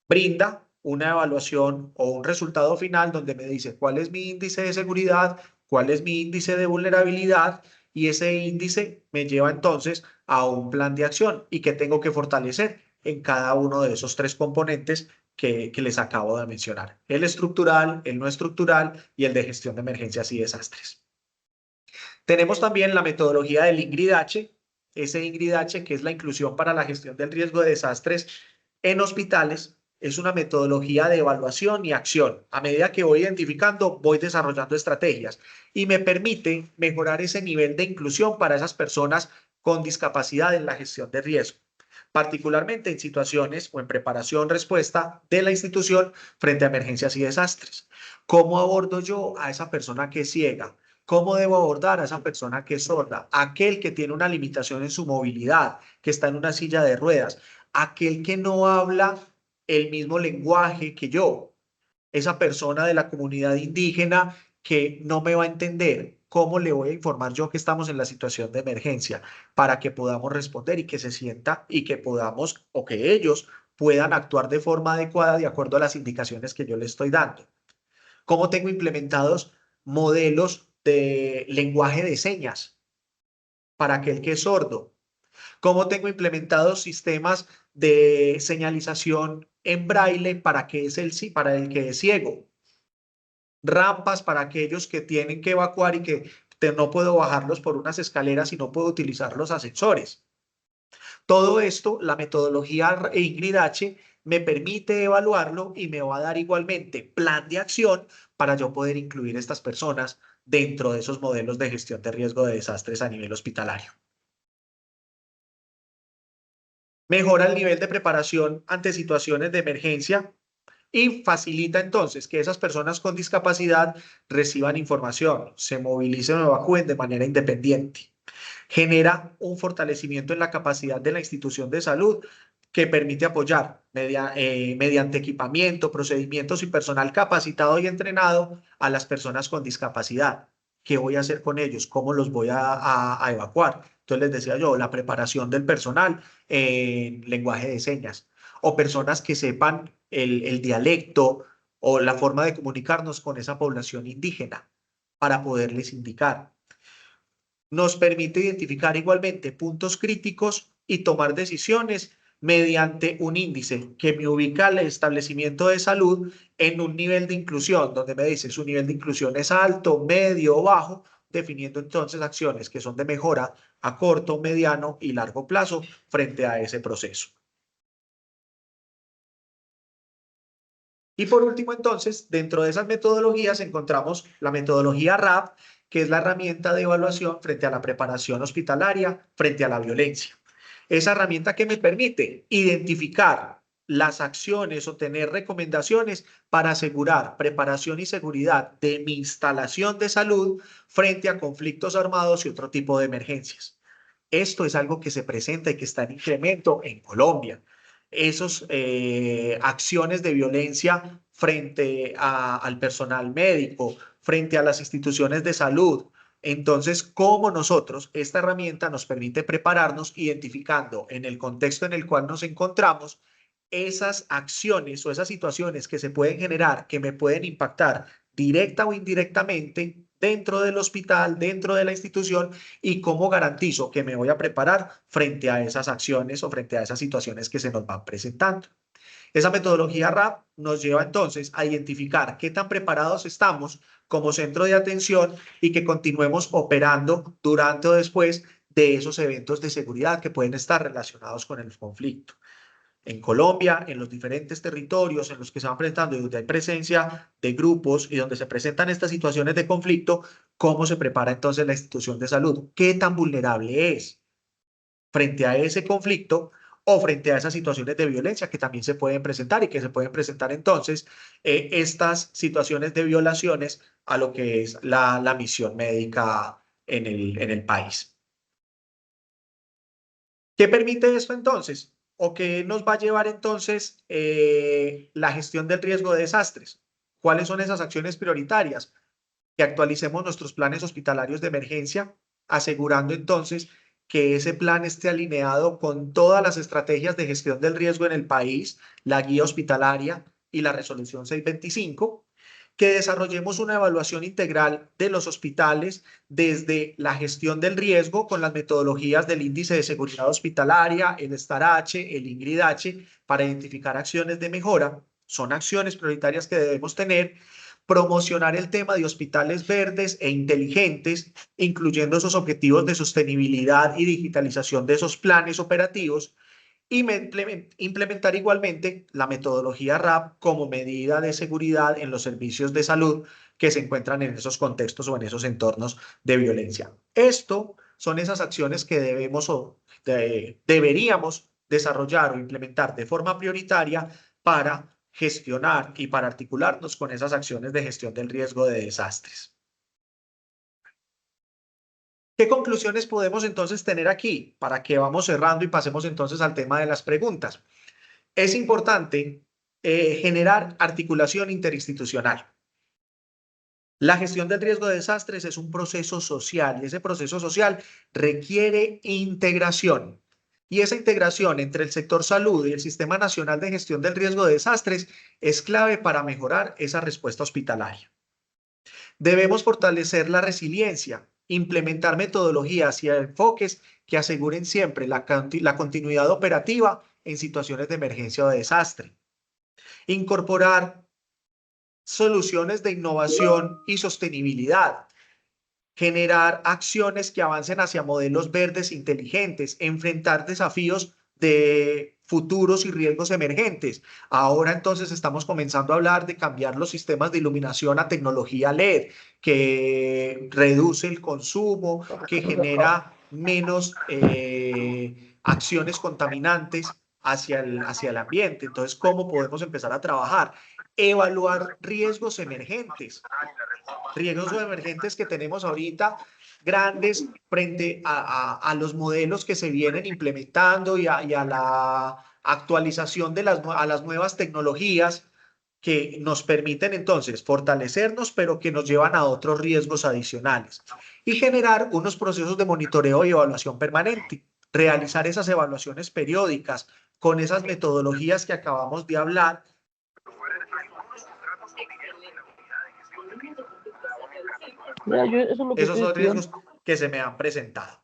Brinda una evaluación o un resultado final donde me dice cuál es mi índice de seguridad, cuál es mi índice de vulnerabilidad, y ese índice me lleva entonces a un plan de acción y que tengo que fortalecer en cada uno de esos tres componentes que les acabo de mencionar: el estructural, el no estructural y el de gestión de emergencias y desastres. Tenemos también la metodología del INGRID-H, ese INGRID-H que es la inclusión para la gestión del riesgo de desastres en hospitales. Es una metodología de evaluación y acción. A medida que voy identificando, voy desarrollando estrategias y me permite mejorar ese nivel de inclusión para esas personas con discapacidad en la gestión de riesgo, particularmente en situaciones o en preparación respuesta de la institución frente a emergencias y desastres. ¿Cómo abordo yo a esa persona que es ciega? ¿Cómo debo abordar a esa persona que es sorda? Aquel que tiene una limitación en su movilidad, que está en una silla de ruedas, aquel que no habla el mismo lenguaje que yo, esa persona de la comunidad indígena que no me va a entender. ¿Cómo le voy a informar yo que estamos en la situación de emergencia para que podamos responder y que se sienta y que podamos o que ellos puedan actuar de forma adecuada de acuerdo a las indicaciones que yo les estoy dando? ¿Cómo tengo implementados modelos de lenguaje de señas para aquel que es sordo? ¿Cómo tengo implementados sistemas de señalización en braille para el que es ciego? Rampas para aquellos que tienen que evacuar y que no puedo bajarlos por unas escaleras y no puedo utilizar los ascensores. Todo esto, la metodología INGRID-H me permite evaluarlo y me va a dar igualmente plan de acción para yo poder incluir a estas personas dentro de esos modelos de gestión de riesgo de desastres a nivel hospitalario. Mejora el nivel de preparación ante situaciones de emergencia y facilita entonces que esas personas con discapacidad reciban información, se movilicen o evacúen de manera independiente. Genera un fortalecimiento en la capacidad de la institución de salud que permite apoyar mediante equipamiento, procedimientos y personal capacitado y entrenado a las personas con discapacidad. ¿Qué voy a hacer con ellos? ¿Cómo los voy a evacuar? Entonces les decía yo, la preparación del personal en lenguaje de señas o personas que sepan el dialecto o la forma de comunicarnos con esa población indígena para poderles indicar. Nos permite identificar igualmente puntos críticos y tomar decisiones mediante un índice que me ubica al establecimiento de salud en un nivel de inclusión, donde me dice su nivel de inclusión es alto, medio o bajo, definiendo entonces acciones que son de mejora a corto, mediano y largo plazo frente a ese proceso. Y por último, entonces, dentro de esas metodologías encontramos la metodología RAP, que es la herramienta de evaluación frente a la preparación hospitalaria, frente a la violencia. Esa herramienta que me permite identificar las acciones o tener recomendaciones para asegurar preparación y seguridad de mi instalación de salud frente a conflictos armados y otro tipo de emergencias. Esto es algo que se presenta y que está en incremento en Colombia. Esas acciones de violencia frente al personal médico, frente a las instituciones de salud. Entonces, ¿cómo nosotros, esta herramienta nos permite prepararnos identificando en el contexto en el cual nos encontramos esas acciones o esas situaciones que se pueden generar, que me pueden impactar directa o indirectamente dentro del hospital, dentro de la institución, y cómo garantizo que me voy a preparar frente a esas acciones o frente a esas situaciones que se nos van presentando. Esa metodología RAP nos lleva entonces a identificar qué tan preparados estamos como centro de atención y que continuemos operando durante o después de esos eventos de seguridad que pueden estar relacionados con el conflicto. En Colombia, en los diferentes territorios en los que se van presentando y donde hay presencia de grupos y donde se presentan estas situaciones de conflicto, ¿cómo se prepara entonces la institución de salud? ¿Qué tan vulnerable es frente a ese conflicto o frente a esas situaciones de violencia que también se pueden presentar y que se pueden presentar entonces estas situaciones de violaciones a lo que es la misión médica en el país? ¿Qué permite esto entonces? ¿O qué nos va a llevar entonces la gestión del riesgo de desastres? ¿Cuáles son esas acciones prioritarias? Que actualicemos nuestros planes hospitalarios de emergencia, asegurando entonces que ese plan esté alineado con todas las estrategias de gestión del riesgo en el país, la guía hospitalaria y la resolución 625, que desarrollemos una evaluación integral de los hospitales desde la gestión del riesgo con las metodologías del índice de seguridad hospitalaria, el STAR-H, el INGRID-H, para identificar acciones de mejora. Son acciones prioritarias que debemos tener. Promocionar el tema de hospitales verdes e inteligentes, incluyendo esos objetivos de sostenibilidad y digitalización de esos planes operativos, y implementar igualmente la metodología RAP como medida de seguridad en los servicios de salud que se encuentran en esos contextos o en esos entornos de violencia. Esto son esas acciones que deberíamos desarrollar o implementar de forma prioritaria para gestionar y para articularnos con esas acciones de gestión del riesgo de desastres. ¿Qué conclusiones podemos entonces tener aquí? Para que vamos cerrando y pasemos entonces al tema de las preguntas. Es importante generar articulación interinstitucional. La gestión del riesgo de desastres es un proceso social y ese proceso social requiere integración. Y esa integración entre el sector salud y el Sistema Nacional de Gestión del Riesgo de Desastres es clave para mejorar esa respuesta hospitalaria. Debemos fortalecer la resiliencia, implementar metodologías y enfoques que aseguren siempre la continuidad operativa en situaciones de emergencia o de desastre. Incorporar soluciones de innovación y sostenibilidad. Generar acciones que avancen hacia modelos verdes inteligentes, enfrentar desafíos de futuros y riesgos emergentes. Ahora entonces estamos comenzando a hablar de cambiar los sistemas de iluminación a tecnología LED, que reduce el consumo, que genera menos acciones contaminantes hacia el ambiente. Entonces, ¿cómo podemos empezar a trabajar? Evaluar riesgos emergentes que tenemos ahorita, grandes frente a los modelos que se vienen implementando y a la actualización de las nuevas tecnologías que nos permiten entonces fortalecernos, pero que nos llevan a otros riesgos adicionales. Y generar unos procesos de monitoreo y evaluación permanente. Realizar esas evaluaciones periódicas con esas metodologías que acabamos de hablar. Esos son riesgos que se me han presentado.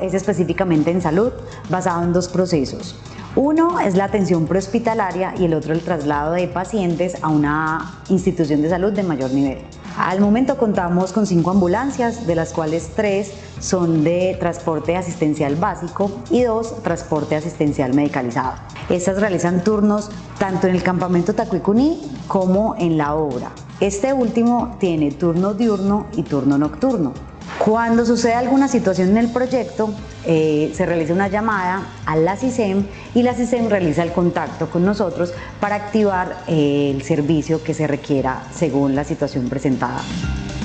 Es específicamente en salud, basado en dos procesos. Uno es la atención prehospitalaria y el otro el traslado de pacientes a una institución de salud de mayor nivel. Al momento contamos con 5 ambulancias, de las cuales 3 son de transporte asistencial básico y 2 transporte asistencial medicalizado. Estas realizan turnos tanto en el campamento Tacuicuní como en la obra. Este último tiene turno diurno y turno nocturno. Cuando sucede alguna situación en el proyecto, se realiza una llamada a la CISEM y la CISEM realiza el contacto con nosotros para activar el servicio que se requiera según la situación presentada.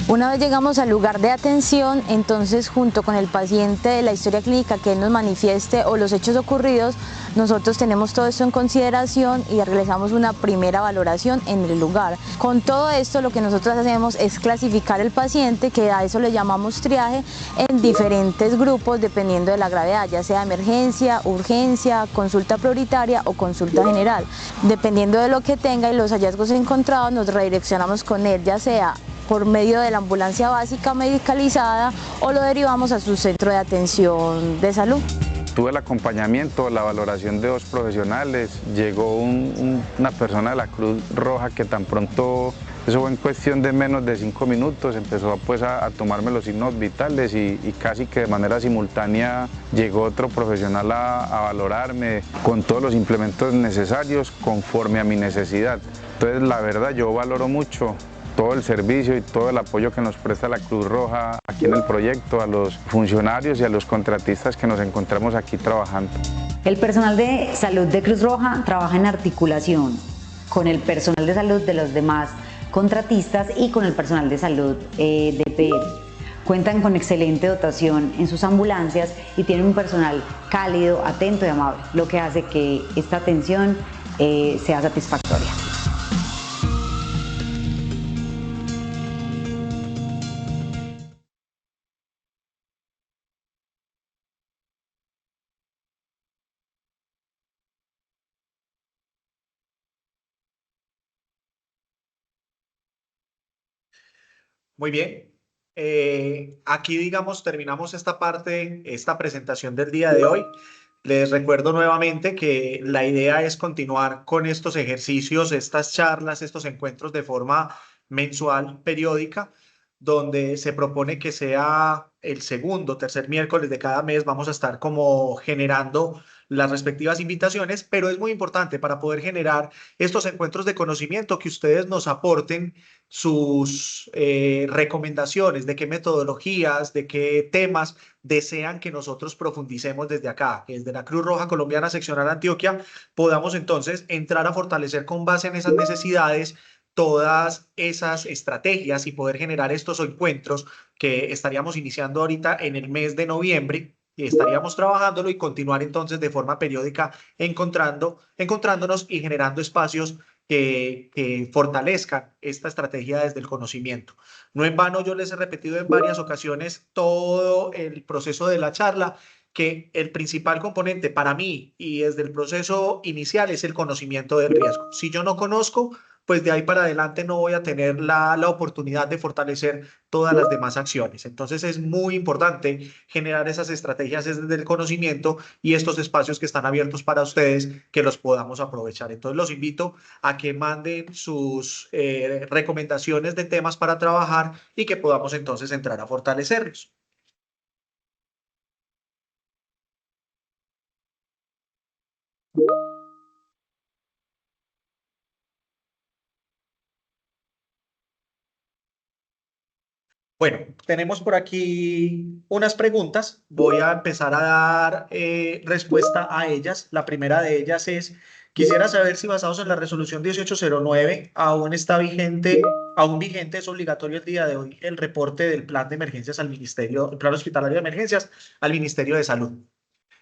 Una vez llegamos al lugar de atención, entonces junto con el paciente, la historia clínica que él nos manifieste o los hechos ocurridos, nosotros tenemos todo esto en consideración y realizamos una primera valoración en el lugar. Con todo esto lo que nosotros hacemos es clasificar el paciente, que a eso le llamamos triaje, en diferentes grupos dependiendo de la gravedad, ya sea emergencia, urgencia, consulta prioritaria o consulta general. Dependiendo de lo que tenga y los hallazgos encontrados, nos redireccionamos con él, ya sea por medio de la ambulancia básica medicalizada o lo derivamos a su centro de atención de salud. Tuve el acompañamiento, la valoración de 2 profesionales, llegó una persona de la Cruz Roja que tan pronto, eso fue en cuestión de menos de 5 minutos, empezó pues a tomarme los signos vitales y casi que de manera simultánea llegó otro profesional a valorarme con todos los implementos necesarios conforme a mi necesidad. Entonces la verdad yo valoro mucho todo el servicio y todo el apoyo que nos presta la Cruz Roja aquí en el proyecto, a los funcionarios y a los contratistas que nos encontramos aquí trabajando. El personal de salud de Cruz Roja trabaja en articulación con el personal de salud de los demás contratistas y con el personal de salud de EPS. Cuentan con excelente dotación en sus ambulancias y tienen un personal cálido, atento y amable, lo que hace que esta atención sea satisfactoria. Muy bien. Aquí, digamos, terminamos esta parte, esta presentación del día de hoy. Les recuerdo nuevamente que la idea es continuar con estos ejercicios, estas charlas, estos encuentros de forma mensual, periódica, donde se propone que sea el segundo, tercer miércoles de cada mes. Vamos a estar como generando las respectivas invitaciones, pero es muy importante para poder generar estos encuentros de conocimiento que ustedes nos aporten sus recomendaciones de qué metodologías, de qué temas desean que nosotros profundicemos desde acá, que desde la Cruz Roja Colombiana Seccional Antioquia podamos entonces entrar a fortalecer con base en esas necesidades todas esas estrategias y poder generar estos encuentros que estaríamos iniciando ahorita en el mes de noviembre y estaríamos trabajándolo y continuar entonces de forma periódica encontrándonos y generando espacios que fortalezcan esta estrategia desde el conocimiento. No en vano yo les he repetido en varias ocasiones todo el proceso de la charla, que el principal componente para mí y desde el proceso inicial es el conocimiento del riesgo. Si yo no conozco, pues de ahí para adelante no voy a tener la oportunidad de fortalecer todas las demás acciones. Entonces es muy importante generar esas estrategias desde el conocimiento y estos espacios que están abiertos para ustedes que los podamos aprovechar. Entonces los invito a que manden sus recomendaciones de temas para trabajar y que podamos entonces entrar a fortalecerlos. Bueno, tenemos por aquí unas preguntas. Voy a empezar a dar respuesta a ellas. La primera de ellas es, quisiera saber si basados en la resolución 1809 aún vigente es obligatorio el día de hoy el reporte del plan de emergencias al Ministerio, el plan hospitalario de emergencias al Ministerio de Salud.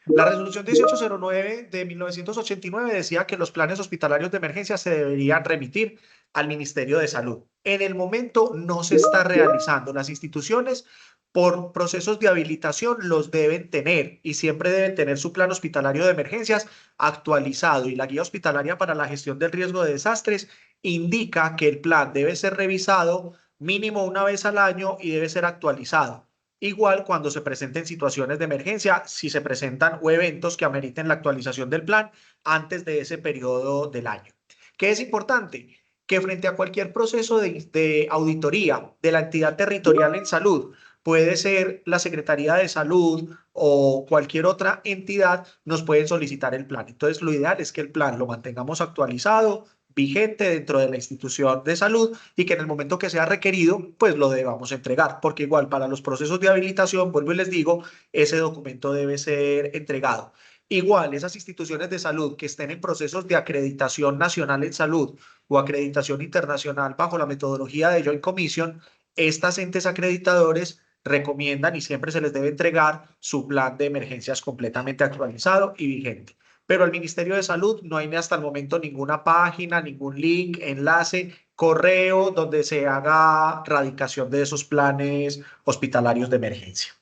La resolución 1809 de 1989 decía que los planes hospitalarios de emergencia se deberían remitir al Ministerio de Salud. En el momento no se está realizando. Las instituciones por procesos de habilitación los deben tener y siempre deben tener su plan hospitalario de emergencias actualizado, y la guía hospitalaria para la gestión del riesgo de desastres indica que el plan debe ser revisado mínimo una vez al año y debe ser actualizado. Igual cuando se presenten situaciones de emergencia, si se presentan o eventos que ameriten la actualización del plan antes de ese periodo del año. ¿Qué es importante? Que frente a cualquier proceso de auditoría de la entidad territorial en salud, puede ser la Secretaría de Salud o cualquier otra entidad, nos pueden solicitar el plan. Entonces, lo ideal es que el plan lo mantengamos actualizado, vigente dentro de la institución de salud y que en el momento que sea requerido, pues lo debamos entregar, porque igual para los procesos de habilitación, vuelvo y les digo, ese documento debe ser entregado. Igual, esas instituciones de salud que estén en procesos de acreditación nacional en salud o acreditación internacional bajo la metodología de Joint Commission, Estas entes acreditadores recomiendan y siempre se les debe entregar su plan de emergencias completamente actualizado y vigente. Pero al Ministerio de Salud no hay hasta el momento ninguna página, ningún link, enlace, correo donde se haga radicación de esos planes hospitalarios de emergencia.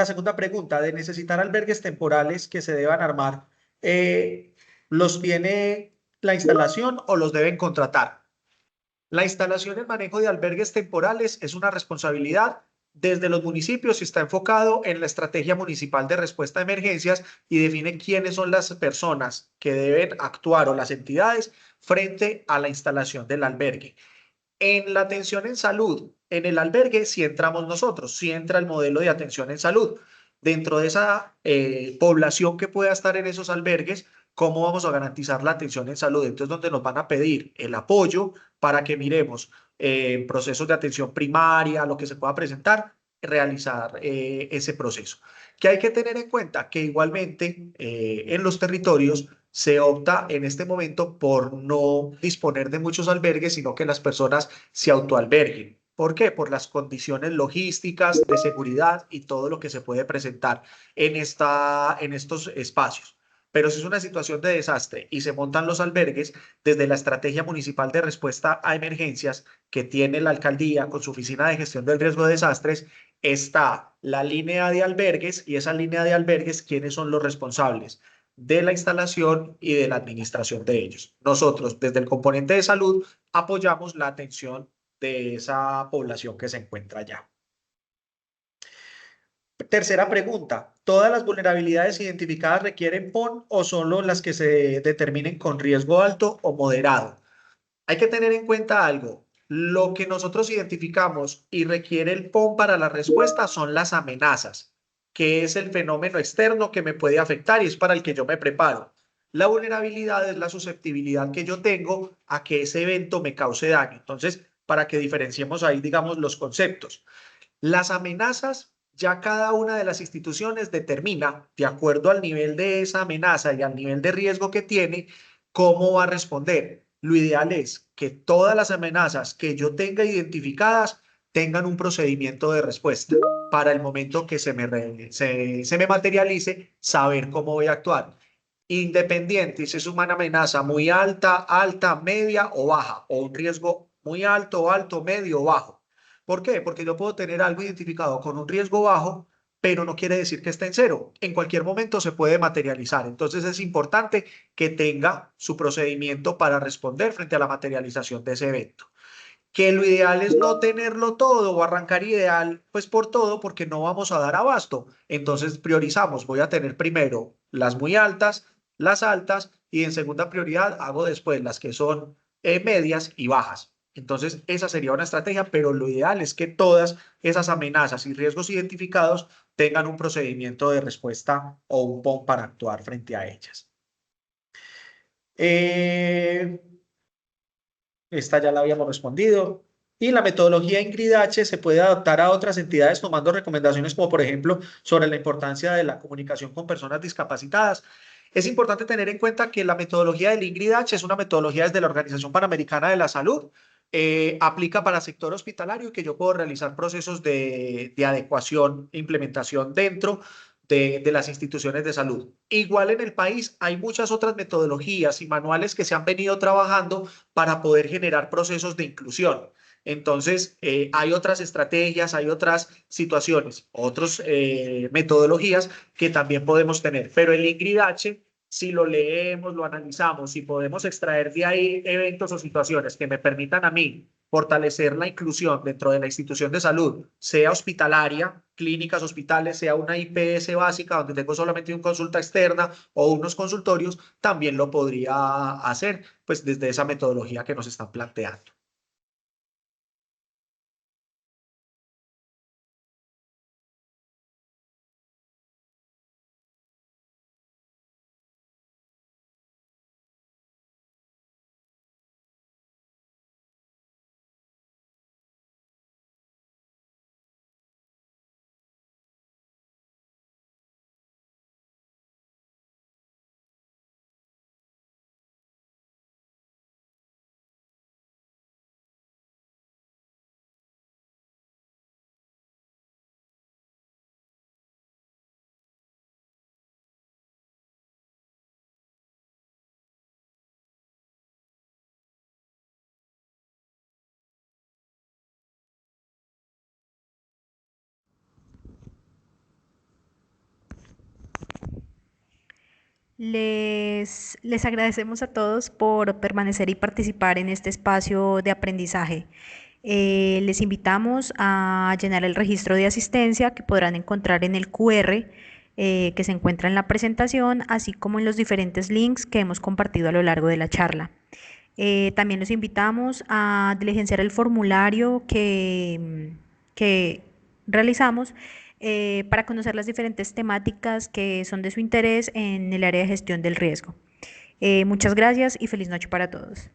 Segunda pregunta, de necesitar albergues temporales que se deban armar, ¿los tiene la instalación o los deben contratar? La instalación y el manejo de albergues temporales es una responsabilidad desde los municipios y está enfocado en la estrategia municipal de respuesta a emergencias y define quiénes son las personas que deben actuar o las entidades frente a la instalación del albergue. En la atención en salud, en el albergue, sí entramos nosotros, sí entra el modelo de atención en salud. Dentro de esa población que pueda estar en esos albergues, ¿cómo vamos a garantizar la atención en salud? Entonces, donde nos van a pedir el apoyo para que miremos procesos de atención primaria, lo que se pueda presentar, realizar ese proceso. ¿Qué hay que tener en cuenta? Que igualmente en los territorios se opta en este momento por no disponer de muchos albergues, sino que las personas se autoalberguen. ¿Por qué? Por las condiciones logísticas, de seguridad y todo lo que se puede presentar en estos espacios. Pero si es una situación de desastre y se montan los albergues, desde la estrategia municipal de respuesta a emergencias que tiene la alcaldía con su oficina de gestión del riesgo de desastres, está la línea de albergues y esa línea de albergues, ¿quiénes son los responsables de la instalación y de la administración de ellos? Nosotros, desde el componente de salud, apoyamos la atención de esa población que se encuentra allá. Tercera pregunta, ¿todas las vulnerabilidades identificadas requieren PON o solo las que se determinen con riesgo alto o moderado? Hay que tener en cuenta algo. Lo que nosotros identificamos y requiere el PON para la respuesta son las amenazas, que es el fenómeno externo que me puede afectar y es para el que yo me preparo. La vulnerabilidad es la susceptibilidad que yo tengo a que ese evento me cause daño. Entonces, para que diferenciemos ahí, digamos, los conceptos. Las amenazas, ya cada una de las instituciones determina, de acuerdo al nivel de esa amenaza y al nivel de riesgo que tiene, cómo va a responder. Lo ideal es que todas las amenazas que yo tenga identificadas tengan un procedimiento de respuesta para el momento que se me materialice, saber cómo voy a actuar. Independiente si es una amenaza muy alta, alta, media o baja, o un riesgo muy alto, alto, medio o bajo. ¿Por qué? Porque yo puedo tener algo identificado con un riesgo bajo, pero no quiere decir que esté en cero. En cualquier momento se puede materializar. Entonces es importante que tenga su procedimiento para responder frente a la materialización de ese evento. Que lo ideal es no tenerlo todo o arrancar ideal, pues por todo, porque no vamos a dar abasto. Entonces priorizamos. Voy a tener primero las muy altas, las altas y en segunda prioridad hago después las que son medias y bajas. Entonces, esa sería una estrategia, pero lo ideal es que todas esas amenazas y riesgos identificados tengan un procedimiento de respuesta o un PON para actuar frente a ellas. Esta ya la habíamos respondido. Y la metodología Ingrid-H se puede adaptar a otras entidades tomando recomendaciones como, por ejemplo, sobre la importancia de la comunicación con personas discapacitadas. Es importante tener en cuenta que la metodología del Ingrid-H es una metodología desde la Organización Panamericana de la Salud. Aplica para sector hospitalario y que yo puedo realizar procesos de adecuación e implementación dentro de las instituciones de salud. Igual en el país hay muchas otras metodologías y manuales que se han venido trabajando para poder generar procesos de inclusión. Entonces, hay otras estrategias, hay otras situaciones, otras metodologías que también podemos tener, pero el INGRID-H, si lo leemos, lo analizamos, si podemos extraer de ahí eventos o situaciones que me permitan a mí fortalecer la inclusión dentro de la institución de salud, sea hospitalaria, clínicas, hospitales, sea una IPS básica donde tengo solamente una consulta externa o unos consultorios, también lo podría hacer pues desde esa metodología que nos están planteando. Les agradecemos a todos por permanecer y participar en este espacio de aprendizaje. Les invitamos a llenar el registro de asistencia que podrán encontrar en el QR que se encuentra en la presentación, así como en los diferentes links que hemos compartido a lo largo de la charla. También los invitamos a diligenciar el formulario que realizamos para conocer las diferentes temáticas que son de su interés en el área de gestión del riesgo. Muchas gracias y feliz noche para todos.